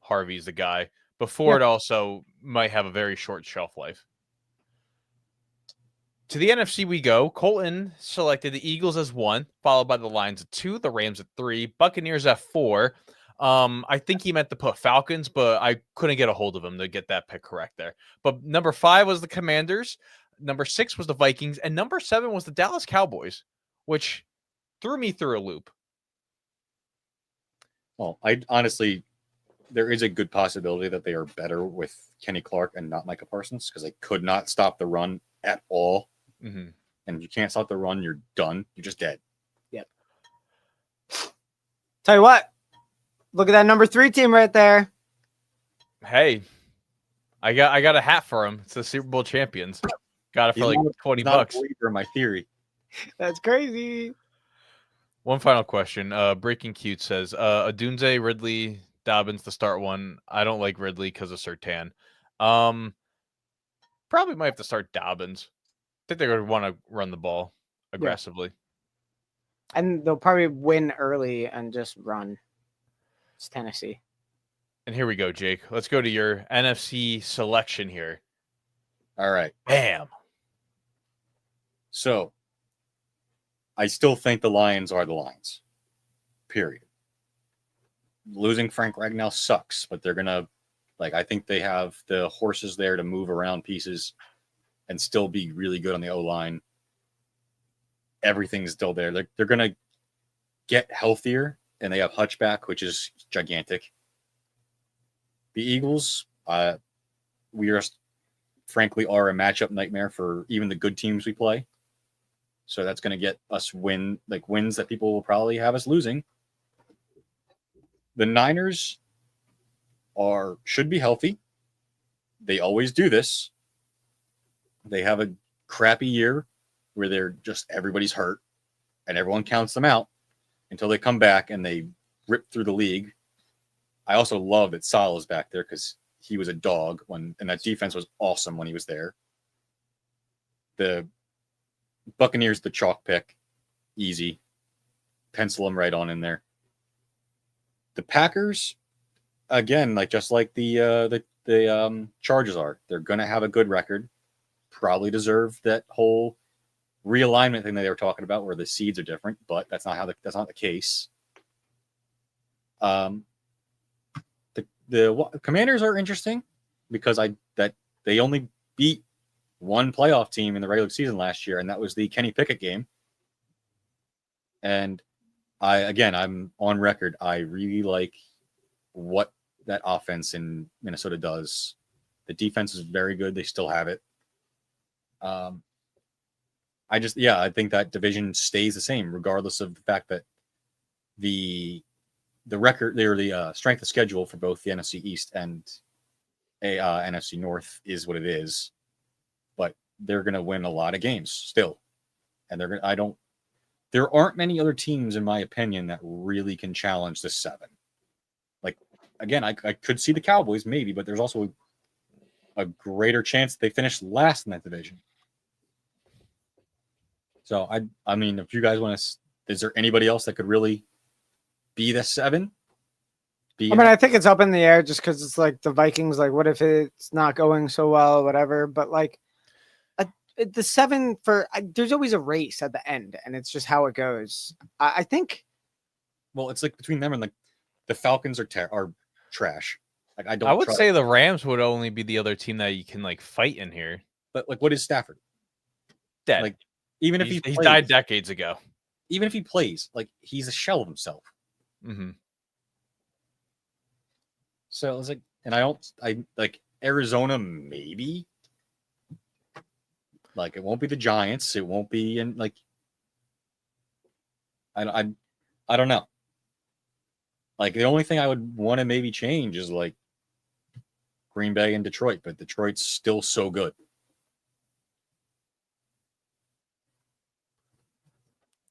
Harvey's the guy. But Ford also might have a very short shelf life. To the NFC we go. Colton selected the Eagles as 1, followed by the Lions at 2, the Rams at 3, Buccaneers at 4. I think he meant to put Falcons, but I couldn't get a hold of him to get that pick correct there. But number 5 was the Commanders. Number 6 was the Vikings. And number 7 was the Dallas Cowboys, which threw me through a loop. Well, I honestly, there is a good possibility that they are better with Kenny Clark and not Micah Parsons because they could not stop the run at all. Mm-hmm. And you can't stop the run, you're done. You're just dead. Tell you what, look at that number 3 team right there. Hey, I got a hat for him. It's the Super Bowl champions. Got it for He's not- $20. Not a believer in my theory. That's crazy. One final question. Breaking Cute says, Adunze, Ridley, Dobbins to start 1. I don't like Ridley because of Surtain. Probably might have to start Dobbins. I think they're going to want to run the ball aggressively. And they'll probably win early and just run. It's Tennessee. And here we go, Jake. Let's go to your NFC selection here. All right. Bam. So I still think the Lions are the Lions. Period. Losing Frank Ragnow sucks, but they're gonna I think they have the horses there to move around pieces and still be really good on the O-line. everything's still there. They're going to get healthier, and they have Hutchback, which is gigantic. The Eagles, we are frankly are a matchup nightmare for even the good teams we play. So that's going to get us wins that people will probably have us losing. The Niners should be healthy. They always do this. They have a crappy year where they're just everybody's hurt and everyone counts them out until they come back and they rip through the league. I also love that Salah's back there because he was a dog and that defense was awesome when he was there. The Buccaneers, the chalk pick, easy. Pencil them right on in there. The Packers, again, just like the Chargers are, they're going to have a good record. Probably deserve that whole realignment thing that they were talking about, where the seeds are different, but that's not the case. The Commanders are interesting because they only beat one playoff team in the regular season last year, and that was the Kenny Pickett game. And I'm on record. I really like what that offense in Minnesota does. The defense is very good. They still have it. I think that division stays the same, regardless of the fact that the record, the strength of schedule for both the NFC East and NFC North is what it is. But they're going to win a lot of games still, and there aren't many other teams, in my opinion, that really can challenge the 7. I could see the Cowboys maybe, but there's also a greater chance that they finish last in that division. So I mean, if you guys want to, is there anybody else that could really be the 7? I think it's up in the air just because it's like the Vikings. Like, what if it's not going so well, whatever? But the 7 there's always a race at the end, and it's just how it goes. I think. Well, it's like between them and the Falcons are trash. I would say the Rams would only be the other team that you can fight in here. But what is Stafford? Dead. Even if he died decades ago. Even if he plays, he's a shell of himself. Mm-hmm. So it's Arizona maybe. It won't be the Giants. It won't be I don't know. The only thing I would want to maybe change is Green Bay and Detroit, but Detroit's still so good.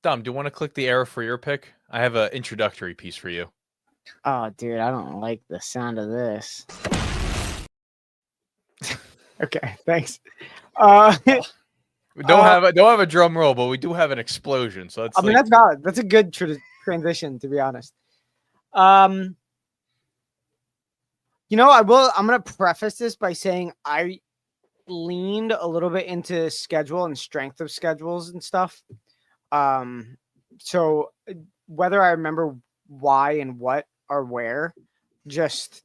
Dom, do you want to click the arrow for your pick? I have an introductory piece for you. Oh, dude, I don't like the sound of this. Okay, thanks. We don't have a drum roll, but we do have an explosion. So that's valid. That's a good transition, to be honest. I'm going to preface this by saying I leaned a little bit into schedule and strength of schedules and stuff. So whether I remember why and what or where, just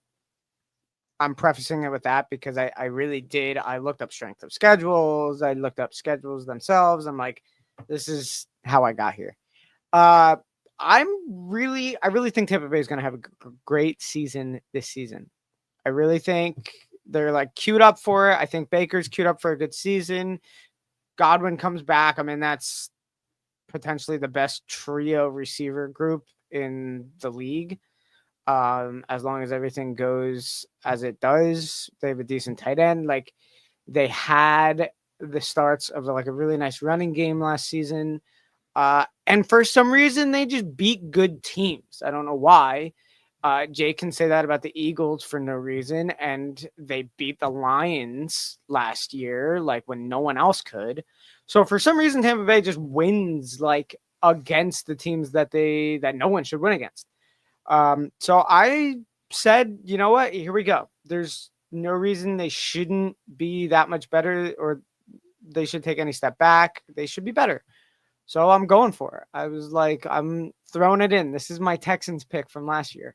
I'm prefacing it with that because I really did. I looked up strength of schedules. I looked up schedules themselves. I'm like, this is how I got here. I really think Tampa Bay is going to have a great season this season. I really think they're queued up for it. I think Baker's queued up for a good season. Godwin comes back. I mean, that's potentially the best trio receiver group in the league. As long as everything goes as it does, they have a decent tight end. They had the starts of a really nice running game last season. And for some reason, they just beat good teams. I don't know why. Jay can say that about the Eagles for no reason. And they beat the Lions last year, when no one else could. So for some reason, Tampa Bay just wins against the teams that no one should win against. So I said, you know what? Here we go. There's no reason they shouldn't be that much better or they should take any step back. They should be better. So I'm going for it. I was I'm throwing it in. This is my Texans pick from last year.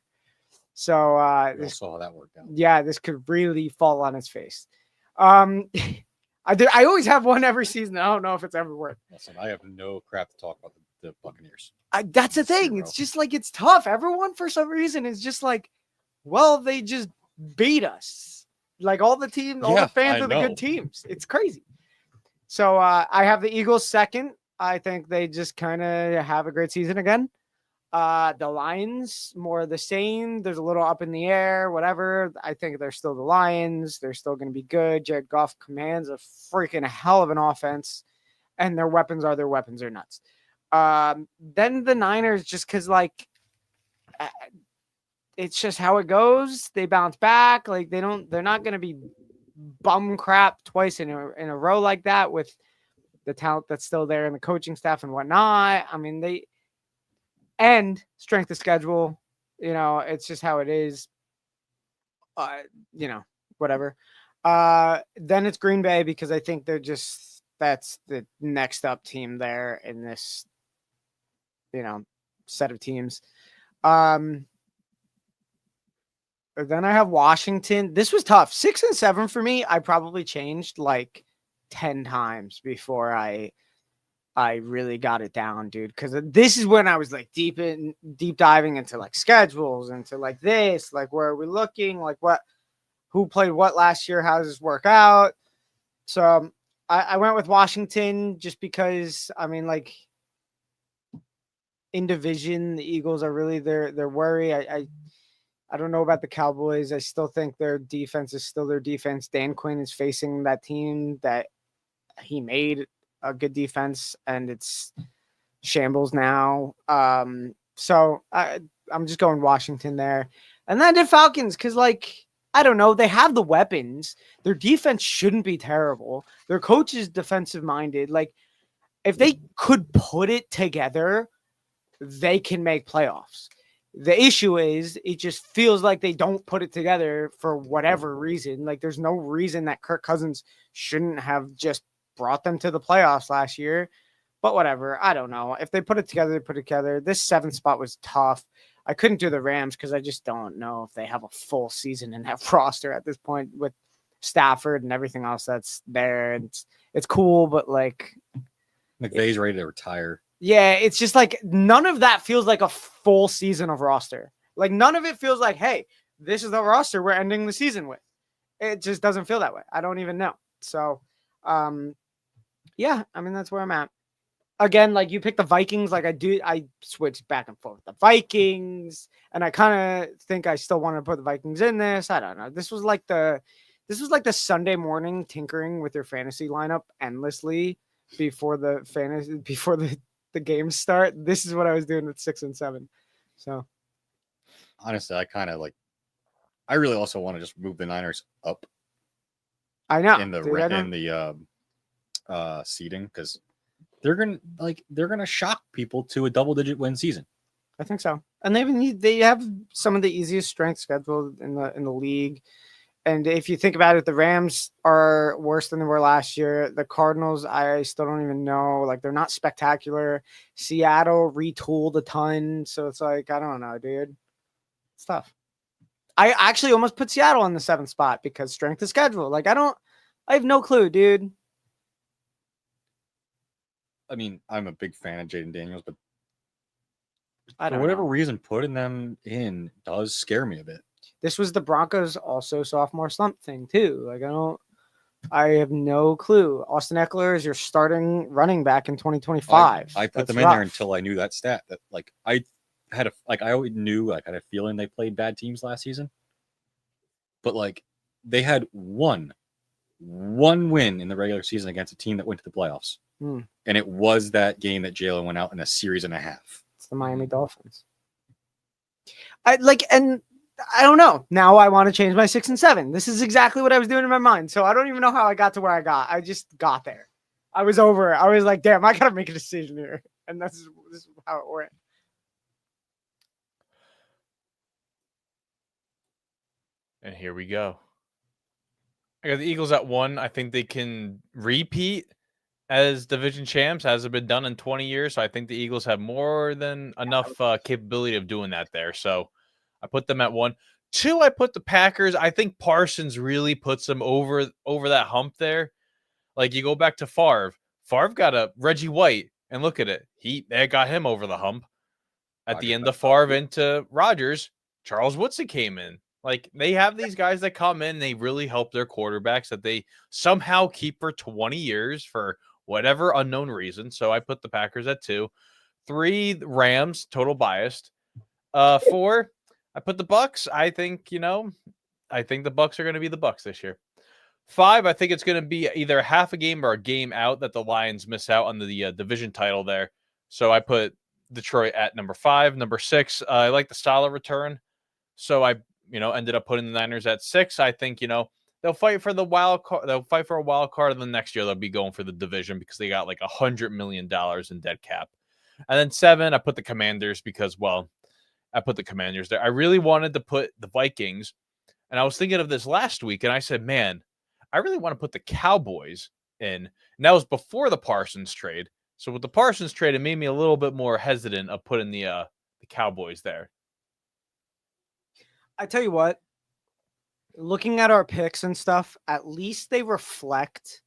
So this saw how that worked out. Yeah, this could really fall on its face. I always have one every season. I don't know if it's ever worked. Listen, I have no crap to talk about the Buccaneers. That's the thing. Zero. It's just like it's tough. Everyone for some reason is just like, well, they just beat us. Like all the teams, all Yeah, the fans I of the know. good teams. It's crazy. So I have the Eagles second. I think they just kind of have a great season again. The Lions, more of the same. There's a little up in the air, whatever. I think they're still the Lions. They're still going to be good. Jared Goff commands a freaking hell of an offense, and their weapons are their weapons. They're nuts. Then the Niners, just because like it's just how it goes. They bounce back. Like they're not going to be bum crap twice in a row like that with the talent that's still there and the coaching staff and whatnot. I mean, they and strength of schedule, it's just how it is. Whatever. Then it's Green Bay because I think that's the next up team there in this, set of teams. Then I have Washington. This was tough. 6 and 7 for me. I probably changed like 10 times before I really got it down, dude. Because this is when I was like deep diving into like schedules, into like this, like where are we looking, like who played what last year, how does this work out? So I went with Washington just because I mean, like in division, the Eagles are really their worry. I don't know about the Cowboys. I still think their defense is still their defense. Dan Quinn is facing that team that he made a good defense, and it's shambles now. So I'm just going Washington there. And then I did Falcons because, like, I don't know. They have the weapons. Their defense shouldn't be terrible. Their coach is defensive-minded. Like, if they could put it together, they can make playoffs. The issue is it just feels like they don't put it together for whatever reason. Like there's no reason that Kirk Cousins shouldn't have just brought them to the playoffs last year, but whatever. I don't know. If they put it together, they put it together. This 7th spot was tough. I couldn't do the Rams because I just don't know if they have a full season in that roster at this point with Stafford and everything else that's there. It's cool, but like McVay's ready to retire. Yeah, it's just like none of that feels like a full season of roster. Like none of it feels like, hey, this is the roster we're ending the season with. It just doesn't feel that way. I don't even know. So, yeah, I mean, that's where I'm at. Again, like you pick the Vikings, like I switched back and forth with the Vikings, and I kind of think I still want to put the Vikings in this. I don't know. This was like the Sunday morning tinkering with your fantasy lineup endlessly before the games start. This is what I was doing at 6 and 7. So honestly, I really also want to just move the Niners up. I know in the seeding because they're gonna shock people to a double-digit win season. I think so, and they have some of the easiest strength schedule in the league. And if you think about it, the Rams are worse than they were last year. The Cardinals, I still don't even know. Like, they're not spectacular. Seattle retooled a ton. So it's like, I don't know, dude. It's tough. I actually almost put Seattle in the 7th spot because strength of schedule. Like, I have no clue, dude. I mean, I'm a big fan of Jaden Daniels, but I don't for whatever know. reason, putting them in does scare me a bit. This was the Broncos also sophomore slump thing too. Like I have no clue. Austin Eckler is your starting running back in 2025. I put That's them in rough. there until I knew that stat. That I always knew I had a feeling they played bad teams last season. But they had one win in the regular season against a team that went to the playoffs. And it was that game that Jalen went out in a series and a half. It's the Miami Dolphins. I don't know. Now I want to change my 6 and 7. This is exactly what I was doing in my mind. So I don't even know how I got to where I got. I just got there. I was over it. I was like, damn, I got to make a decision here. And this is how it went. And here we go. I got the Eagles at 1. I think they can repeat as division champs. Hasn't been done in 20 years. So I think the Eagles have more than enough capability of doing that there. So I put them at 1. 2, I put the Packers. I think Parsons really puts them over that hump there. Like you go back to Favre. Favre got a Reggie White, and look at it. That got him over the hump. At the Rodgers end got of Favre into Rodgers, Charles Woodson came in. Like they have these guys that come in, they really help their quarterbacks that they somehow keep for 20 years for whatever unknown reason. So I put the Packers at 2. 3, Rams, total biased. 4, I put the Bucks. I think the Bucks are going to be the Bucks this year. 5, I think it's going to be either a half a game or a game out that the Lions miss out on the division title there. So I put Detroit at number 5. Number 6, I like the style of return. So I, ended up putting the Niners at 6. I think, they'll fight for the wild card. They'll fight for a wild card, and then next year they'll be going for the division because they got like $100 million in dead cap. And then 7, I put the Commanders because, I put the Commanders there. I really wanted to put the Vikings, and I was thinking of this last week, and I said, man, I really want to put the Cowboys in. And that was before the Parsons trade. So with the Parsons trade, it made me a little bit more hesitant of putting the Cowboys there. I tell you what, looking at our picks and stuff, at least they reflect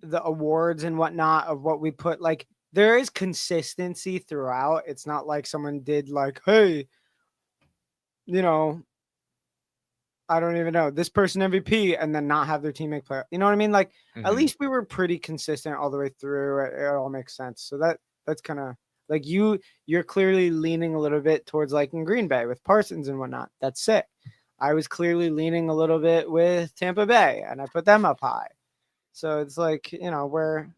the awards and whatnot of what we put. Like there is consistency throughout. It's not like someone did like, hey, I don't even know this person MVP and then not have their team make play. You know what I mean? Like at least we were pretty consistent all the way through. It all makes sense. So that's kind of like you're clearly leaning a little bit towards like in Green Bay with Parsons and whatnot. That's sick. I was clearly leaning a little bit with Tampa Bay and I put them up high. So it's like, we're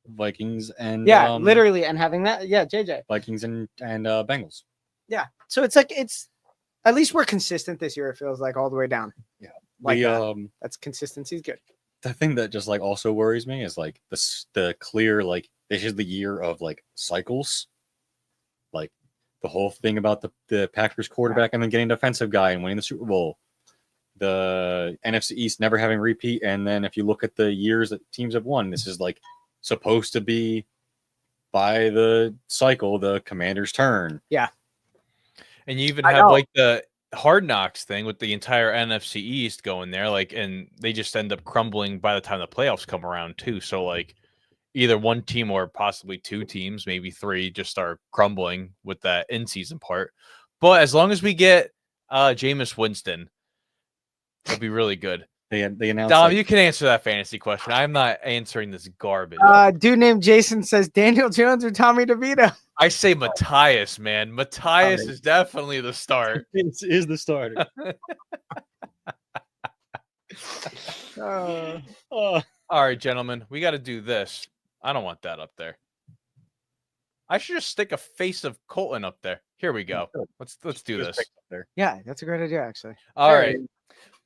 Vikings and literally and having that. Yeah. JJ Vikings and Bengals. Yeah. So it's like, it's at least we're consistent this year. It feels like all the way down. Yeah. Like that's consistency is good. The thing that just like also worries me is like the clear, like this is the year of like cycles. Like the whole thing about the Packers quarterback and then getting a defensive guy and winning the Super Bowl. The NFC East never having repeat. And then if you look at the years that teams have won, this is like supposed to be by the cycle, the Commander's turn. Yeah. And you even have like the Hard Knocks thing with the entire NFC East going there, like, and they just end up crumbling by the time the playoffs come around too. So like either one team or possibly 2 teams, maybe 3, just start crumbling with that in-season part. But as long as we get Jameis Winston, it'll be really good. They announced. Dom, you can answer that fantasy question. I'm not answering this garbage. Dude named Jason says Daniel Jones or Tommy DeVito. I say Matthias, man. Matthias is definitely the start. It is the starter. All right, gentlemen, we got to do this. I don't want that up there. I should just stick a face of Colton up there. Here we go. Let's do this. Yeah, that's a great idea, actually. All right.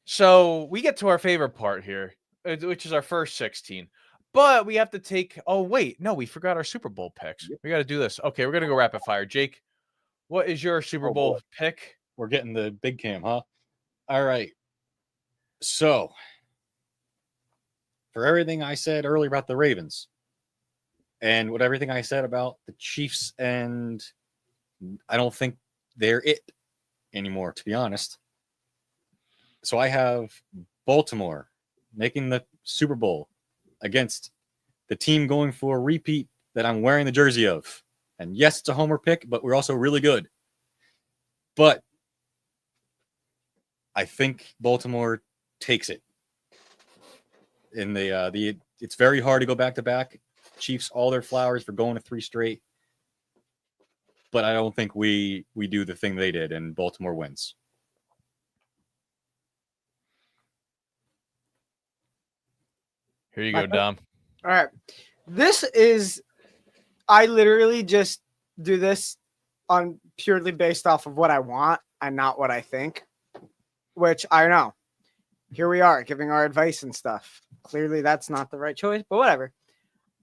So we get to our favorite part here, which is our first 16. But we have to take. Oh wait, no, we forgot our Super Bowl picks. We got to do this. Okay, we're gonna go rapid fire. Jake, what is your Super Bowl pick? We're getting the big cam, huh? All right. So, for everything I said earlier about the Ravens, and what everything I said about the Chiefs, and I don't think they're it anymore, to be honest. So I have Baltimore making the Super Bowl against the team going for a repeat that I'm wearing the jersey of. And yes, it's a homer pick, but we're also really good. But I think Baltimore takes it. In it's very hard to go back to back. Chiefs all their flowers for going to 3 straight. But I don't think we do the thing they did and Baltimore wins. Here you go, Dom. All right. This is, I literally just do this on purely based off of what I want and not what I think, which I know. Here we are giving our advice and stuff. Clearly that's not the right choice, but whatever.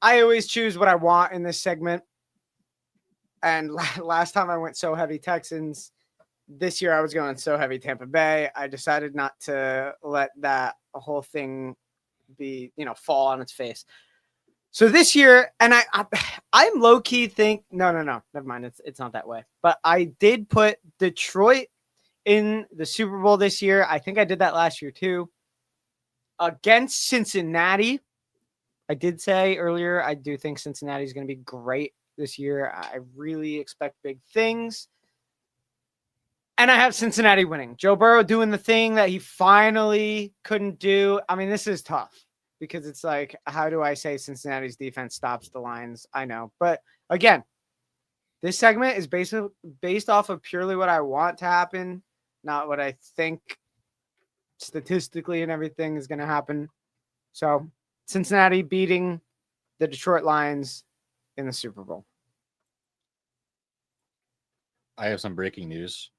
I always choose what I want in this segment. And last time I went so heavy Texans. This year I was going so heavy Tampa Bay. I decided not to let that whole thing be, fall on its face. So this year, and I'm low key think no, never mind. It's not that way. But I did put Detroit in the Super Bowl this year. I think I did that last year too. against Cincinnati. I did say earlier, I do think Cincinnati is going to be great this year. I really expect big things. And I have Cincinnati winning. Joe Burrow doing the thing that he finally couldn't do. I mean, this is tough because it's like, how do I say Cincinnati's defense stops the Lions? I know. But again, this segment is based off of purely what I want to happen, not what I think statistically and everything is going to happen. So Cincinnati beating the Detroit Lions in the Super Bowl. I have some breaking news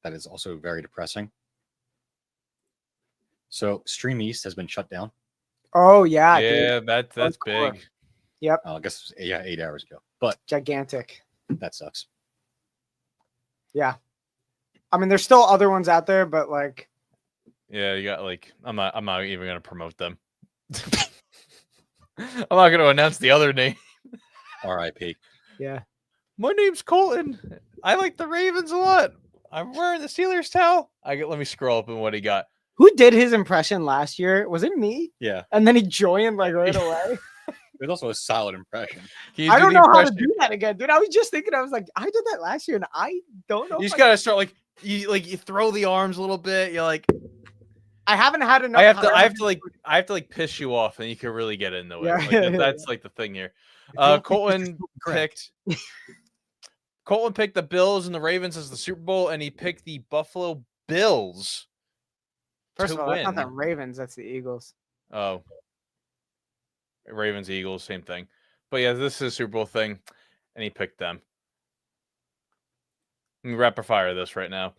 that is also very depressing. So Stream East has been shut down. Oh, yeah. Yeah, Dude. that's Hardcore. big. I guess it was 8 hours ago, but Gigantic. that sucks. Yeah. I mean, there's still other ones out there, but like, Yeah, you got like I'm not even gonna promote them. I'm not gonna announce the other name. R.I.P. yeah. My name's Colton. I like the Ravens a lot. I'm wearing the Steelers towel. Let me scroll up and what he got. Who did his impression last year? Was it me? Yeah, And then he joined like right away. it was also a solid impression. Can you I do don't the know how to impression? do that again, dude. I was just thinking, I was like, I did that last year and I don't know. You if just I- gotta start you throw the arms a little bit. You're like I haven't had enough. I have time. to piss you off and you can really get into it. Yeah, Like, yeah, that's like the thing here. If you don't think this is Colton correct. picked the Bills and the Ravens as the Super Bowl, and he picked the Buffalo Bills. First to of all, that's not the win. Ravens. That's the Eagles. Oh, Ravens, Eagles, same thing. But yeah, this is a Super Bowl thing, and he picked them. Let me rapid fire this right now.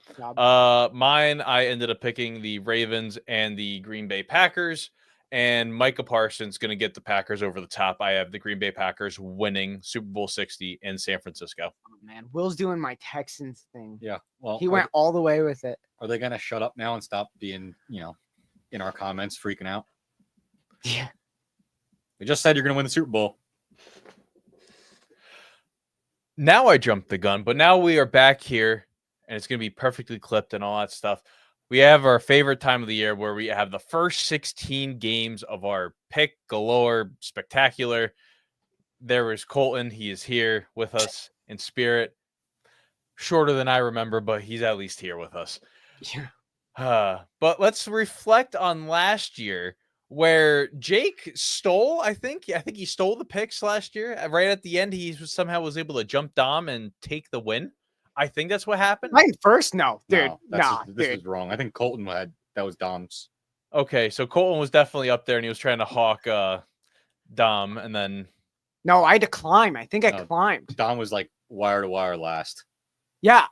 Mine, I ended up picking the Ravens and the Green Bay Packers, and Micah Parsons going to get the Packers over the top. I have the Green Bay Packers winning Super Bowl 60 in San Francisco. Oh, man, Will's doing my Texans thing. Yeah, well, He went all the way with it. Are they gonna shut up now and stop being, in our comments freaking out? Yeah. We just said you're gonna win the Super Bowl. Now I jumped the gun, but now we are back here, and it's going to be perfectly clipped and all that stuff. We have our favorite time of the year where we have the first 16 games of our pick galore spectacular. There is Colton. He is here with us in spirit. Shorter than I remember, but he's at least here with us. Yeah. But let's reflect on last year where Jake stole, I think he stole the picks last year. Right at the end, he somehow was able to jump Dom and take the win. I think that's what happened. Mine first? No, dude. This dude. is wrong. I think Colton that was Dom's. Okay, so Colton was definitely up there, and he was trying to hawk Dom, and then No, I had to climb. I think I No. climbed. Dom was like wire to wire last. Yeah,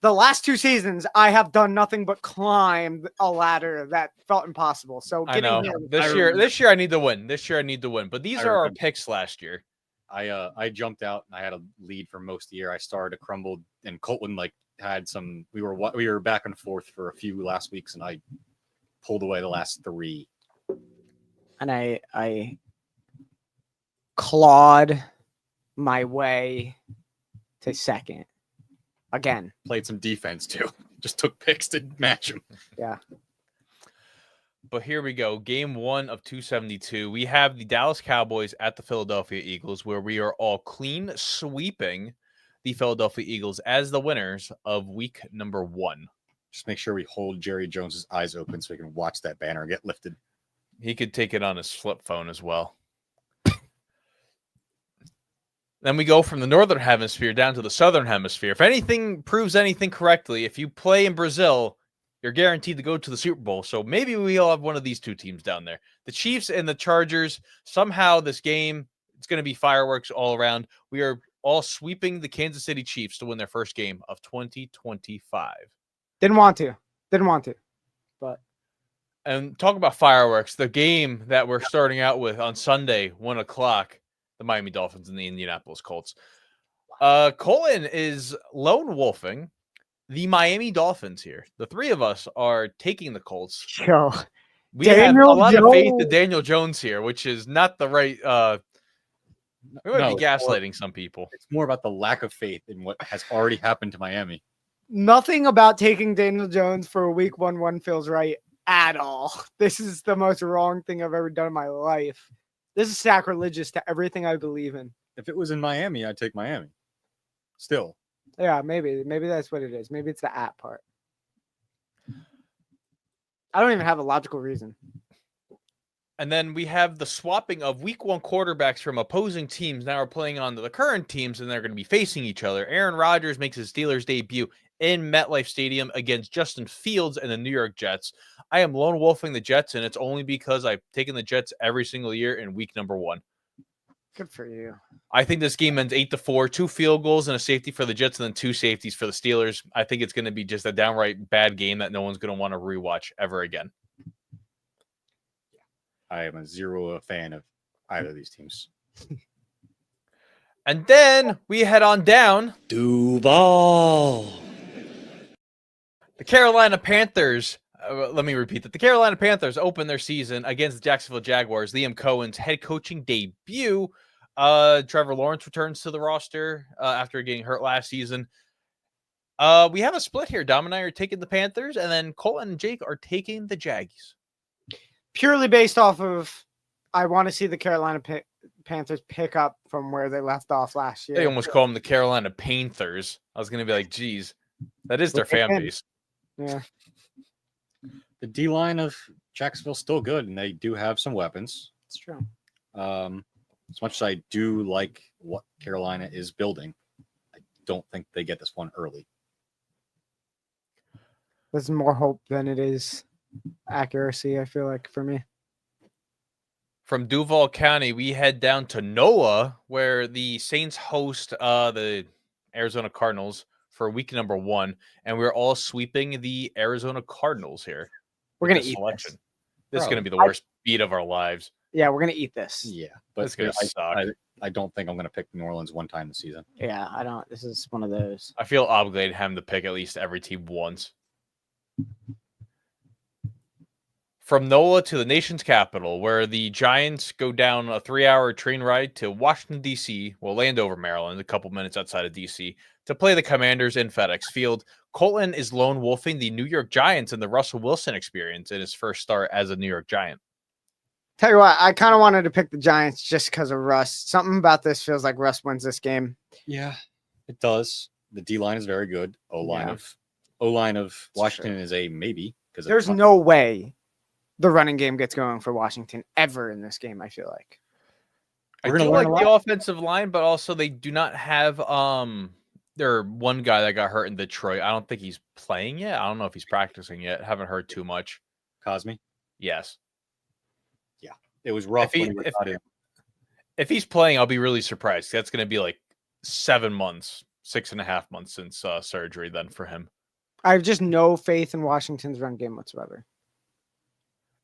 the last 2 seasons, I have done nothing but climb a ladder that felt impossible. So I know here, this year I need to win. This year I need to win. But these I are our remember. picks last year. I jumped out and I had a lead for most of the year. I started to crumble, and Colton had some. We were back and forth for a few last weeks, and I pulled away the last 3. and I clawed my way to second again. Played some defense too. Just took picks to match him. Yeah. But here we go. Game 1 of 272. We have the Dallas Cowboys at the Philadelphia Eagles, where we are all clean sweeping the Philadelphia Eagles as the winners of week number 1. Just make sure we hold Jerry Jones's eyes open so he can watch that banner get lifted. He could take it on his flip phone as well. Then we go from the Northern Hemisphere down to the Southern Hemisphere. If anything proves anything correctly, if you play in Brazil, you're guaranteed to go to the Super Bowl. So maybe we'll have one of these 2 teams down there. The Chiefs and the Chargers. Somehow this game, it's going to be fireworks all around. We are all sweeping the Kansas City Chiefs to win their first game of 2025. Didn't want to. But And talk about fireworks. The game that we're starting out with on Sunday, 1 o'clock, the Miami Dolphins and the Indianapolis Colts. Colton is lone wolfing the Miami Dolphins here. The 3 of us are taking the Colts. yo, We have a Daniel lot of faith in Jones. Daniel Jones here, which is not the right. We might No, be gaslighting some people. It's more about the lack of faith in what has already happened to Miami. nothing about taking Daniel Jones for a week 1 feels right. at all. This is the most wrong thing I've ever done in my life. This is sacrilegious to everything I believe in. If it was in Miami, I'd take Miami. Still, Yeah, maybe that's what it is. Maybe it's the at part. I don't even have a logical reason. And then we have the swapping of week 1 quarterbacks from opposing teams now are playing on the current teams, and they're going to be facing each other. Aaron Rodgers makes his Steelers debut in MetLife Stadium against Justin Fields and the New York Jets. I am lone wolfing the Jets, and it's only because I've taken the Jets every single year in week number 1. Good for you. I think this game ends 8-4, 2 field goals and a safety for the Jets, and then 2 safeties for the Steelers. I think it's going to be just a downright bad game that no one's going to want to rewatch ever again. I am a zero fan of either of these teams. And then we head on down. Duval. The Carolina Panthers. Let me repeat that. The Carolina Panthers open their season against the Jacksonville Jaguars. Liam Cohen's head coaching debut. Trevor Lawrence returns to the roster after getting hurt last season. We have a split here. Dom and I are taking the Panthers, and then Colton and Jake are taking the Jaggies. Purely based off of, I want to see the Carolina Panthers pick up from where they left off last year. They almost call them the Carolina Panthers. I was going to be like, geez, that is their fan base. Yeah. The D line of Jacksonville's still good, and they do have some weapons. It's true. As much as I do like what Carolina is building, I don't think they get this one early. There's more hope than it is accuracy, I feel like, for me. From Duval County, we head down to NOLA, where the Saints host the Arizona Cardinals for week number 1, and we're all sweeping the Arizona Cardinals here. We're going to this eat selection. this. This is Bro, going to be the worst beat of our lives. Yeah, we're going to eat this. Yeah, That's but going to suck. I don't think I'm going to pick New Orleans one time this season. Yeah, I don't. This is one of those. I feel obligated to have him to pick at least every team once. From NOLA to the nation's capital, where the Giants go down a 3-hour train ride to Washington, D.C., well, Landover, Maryland, a couple minutes outside of D.C., to play the Commanders in FedEx Field. Colton is lone wolfing the New York Giants in the Russell Wilson experience in his first start as a New York Giant. Tell you what, I kind of wanted to pick the Giants just because of Russ. Something about this feels like Russ wins this game. Yeah, it does. The D line is very good. O line of Washington is a maybe because There's no way the running game gets going for Washington ever in this game, I feel like. I We're do gonna like learn a the offensive line, but also they do not have their one guy that got hurt in Detroit. I don't think he's playing yet. I don't know if he's practicing yet. Haven't heard too much. Cosme. Yes. It was rough If when he was not in. If he's playing, I'll be really surprised. That's going to be like 7 months, 6.5 months since surgery then for him. I have just no faith in Washington's run game whatsoever.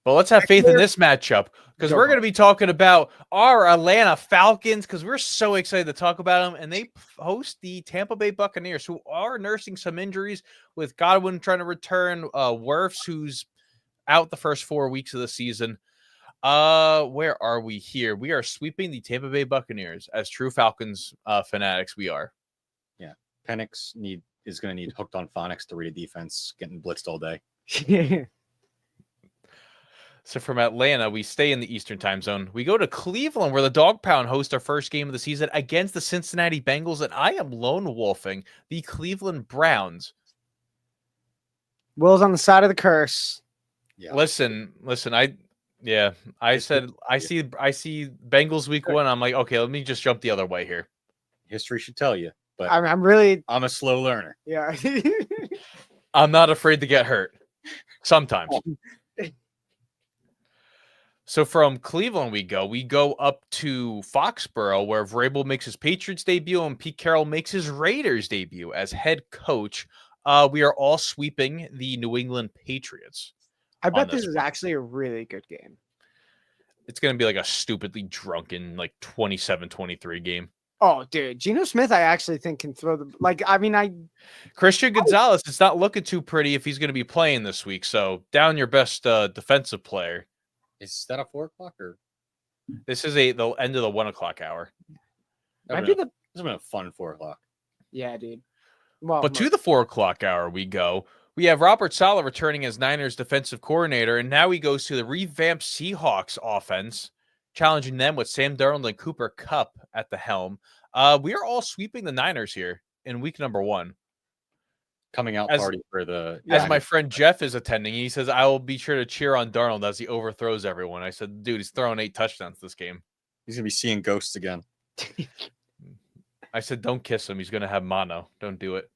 But let's have faith in this matchup because we're going to be talking about our Atlanta Falcons because we're so excited to talk about them. And they host the Tampa Bay Buccaneers, who are nursing some injuries with Godwin trying to return, Wirfs, who's out the first 4 weeks of the season. Where are we here? We are sweeping the Tampa Bay Buccaneers as true Falcons fanatics. We are. Yeah, Penix is going to need hooked on phonics to read a defense, getting blitzed all day. So from Atlanta, we stay in the Eastern time zone. We go to Cleveland, where the Dog Pound host our first game of the season against the Cincinnati Bengals, and I am lone wolfing the Cleveland Browns. Will's on the side of the curse. Yeah, Listen, I said I see Bengals week 1. I'm like, okay, let me just jump the other way here. history should tell you, but I'm really, I'm a slow learner. yeah. I'm not afraid to get hurt. Sometimes. So from Cleveland, we go up to Foxborough, where Vrabel makes his Patriots debut and Pete Carroll makes his Raiders debut as head coach. We are all sweeping the New England Patriots. I bet this this is actually a really good game. It's going to be like a stupidly drunken, like 27-23 game. Oh, dude. Geno Smith, I actually think can throw the, Christian Gonzalez, it's not looking too pretty if he's going to be playing this week. So down your best defensive player. Is that a 4 o'clock or? This is the end of the 1 o'clock hour. might be the, This has been a fun 4 o'clock. yeah, dude. Well, But to the 4 o'clock hour we go, We have Robert Saleh returning as Niners defensive coordinator, and now he goes to the revamped Seahawks offense, challenging them with Sam Darnold and Cooper Kupp at the helm. We are all sweeping the Niners here in week number 1. Coming out As- party for the As my friend Jeff is attending, he says, I will be sure to cheer on Darnold as he overthrows everyone. I said, dude, he's throwing 8 touchdowns this game. he's gonna be seeing ghosts again. I said, don't kiss him. He's going to have mono. Don't do it.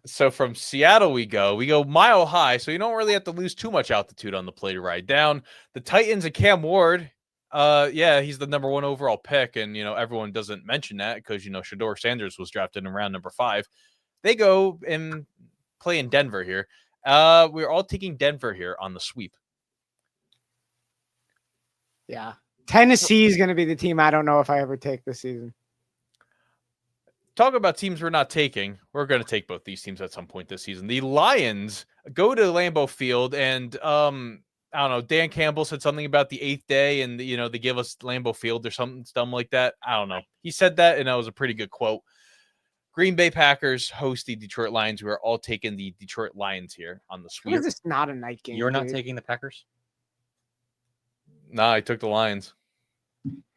So from Seattle we go mile high, so you don't really have to lose too much altitude on the play to ride down. The Titans and Cam Ward, he's the number 1 overall pick, and everyone doesn't mention that because Shador Sanders was drafted in round number 5. They go and play in Denver here. We're all taking Denver here on the sweep. Yeah. Tennessee is going to be the team I don't know if I ever take this season. Talk about teams we're not taking. We're going to take both these teams at some point this season. The Lions go to Lambeau Field, and I don't know. Dan Campbell said something about the 8th day, and they give us Lambeau Field or something dumb like that. I don't know. He said that, and that was a pretty good quote. Green Bay Packers host the Detroit Lions. We are all taking the Detroit Lions here on the How sweep. is this not a night game? You're not dude? taking the Packers? Nah, I took the Lions.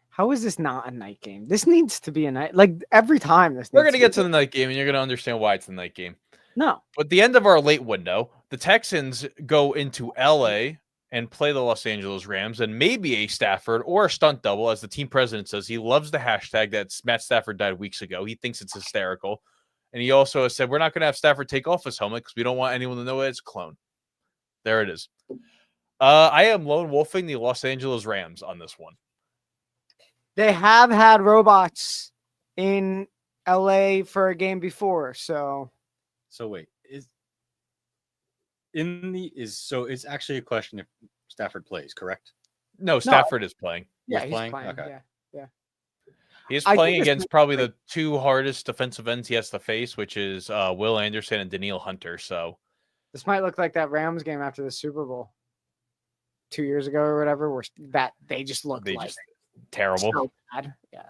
How is this not a night game? This needs to be a night. Like every time this. We're needs going to get to the night game, and you're going to understand why it's the night game. No. But the end of our late window, the Texans go into LA and play the Los Angeles Rams, and maybe a Stafford or a stunt double, as the team president says. He loves the hashtag that Matt Stafford died weeks ago. He thinks it's hysterical. And he also has said, we're not going to have Stafford take off his helmet because we don't want anyone to know it's a clone. There it is. I am lone wolfing the Los Angeles Rams on this one. They have had robots in LA for a game before, so So wait, it's actually a question if Stafford plays, correct? No, Stafford is playing. yeah, He's he's playing? playing. Okay. Yeah. He's I think playing this against might- probably the 2 hardest defensive ends he has to face, which is Will Anderson and Daniil Hunter. So This might look like that Rams game after the Super Bowl 2 years ago or whatever, where that they just looked they like just terrible. so bad. Yeah.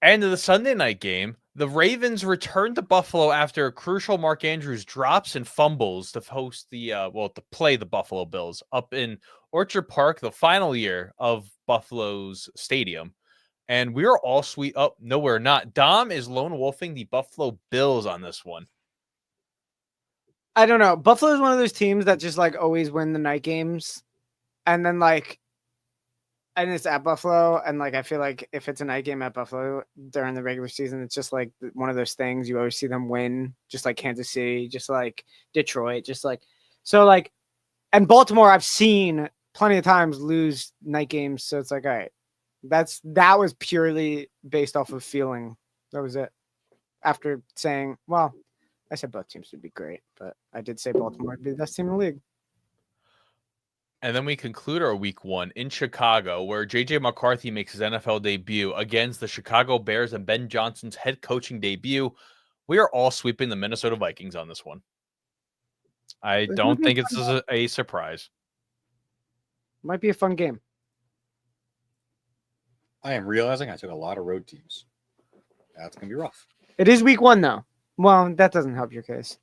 And in the Sunday night game, the Ravens return to Buffalo after a crucial Mark Andrews drops and fumbles to host to play the Buffalo Bills up in Orchard Park, the final year of Buffalo's stadium. And we are all sweet. Oh, no, we're not. Dom is lone wolfing the Buffalo Bills on this one. I don't know. Buffalo is one of those teams that just like always win the night games. And then and it's at Buffalo. And like I feel like if it's a night game at Buffalo during the regular season, it's just like one of those things you always see them win, just like Kansas City, just like Detroit, and Baltimore, I've seen plenty of times lose night games. So it's like, all right, that was purely based off of feeling. That was it. After saying, well, I said both teams would be great, but I did say Baltimore would be the best team in the league. And then we conclude our week 1 in Chicago, where J.J. McCarthy makes his NFL debut against the Chicago Bears and Ben Johnson's head coaching debut. We are all sweeping the Minnesota Vikings on this one. I don't think it's a surprise. Might be a fun game. I am realizing I took a lot of road teams. That's going to be rough. It is week 1 though. Well, that doesn't help your case.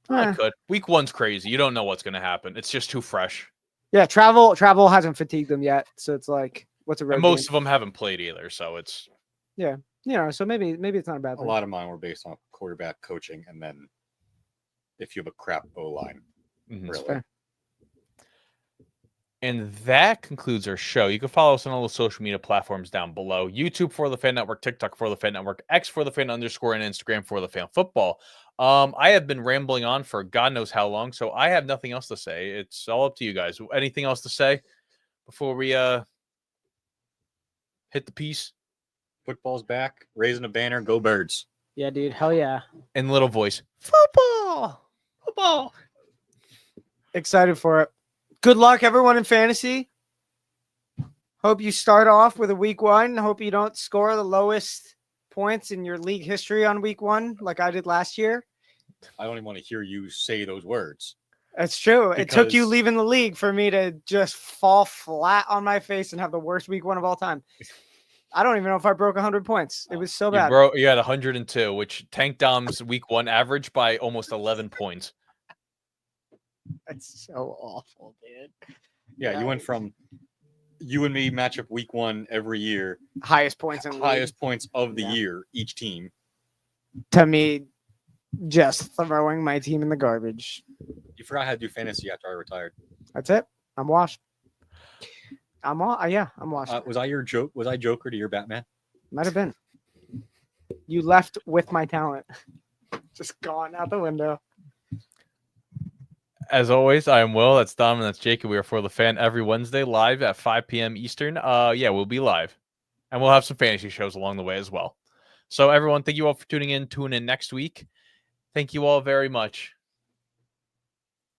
I Eh. could. Week 1's crazy. You don't know what's going to happen. It's just too fresh. Yeah, travel hasn't fatigued them yet, so it's like, what's a road And most game? of them haven't played either, so it's So maybe it's not a bad A thing. lot of mine were based on quarterback coaching, and then if you have a crap O line, mhm. really. fair. And that concludes our show. You can follow us on all the social media platforms down below. YouTube for the Fan Network, TikTok for the Fan Network, X for the Fan _, and Instagram for the Fan Football. I have been rambling on for God knows how long, so I have nothing else to say. It's all up to you guys. Anything else to say before we hit the piece? Football's back, raising a banner, go Birds. Yeah, dude. Hell yeah. In little voice, football. Excited for it. Good luck, everyone in fantasy. Hope you start off with a week 1. Hope you don't score the lowest points in your league history on week 1 like I did last year. I don't even want to hear you say those words. That's true. It took you Because- leaving the league for me to just fall flat on my face and have the worst week 1 of all time. I don't even know if I broke 100 points. It was so bad. You had 102, which Tank Dom's week 1 average by almost 11 points. That's so awful, dude. Yeah, you went from you and me matchup week 1 every year, Highest points in the league. highest points of the Yeah. year, each team. To me, just throwing my team in the garbage. You forgot how to do fantasy after I retired. That's it. I'm washed. I'm washed. Was I your joke? Was I Joker to your Batman? Might have been. You left with my talent. Just gone out the window. As always, I am Will. That's Dom, and that's Jacob. We are For the Fan every Wednesday live at 5 p.m. Eastern. Yeah, we'll be live. And we'll have some fantasy shows along the way as well. So everyone, thank you all for tuning in. Tune in next week. Thank you all very much.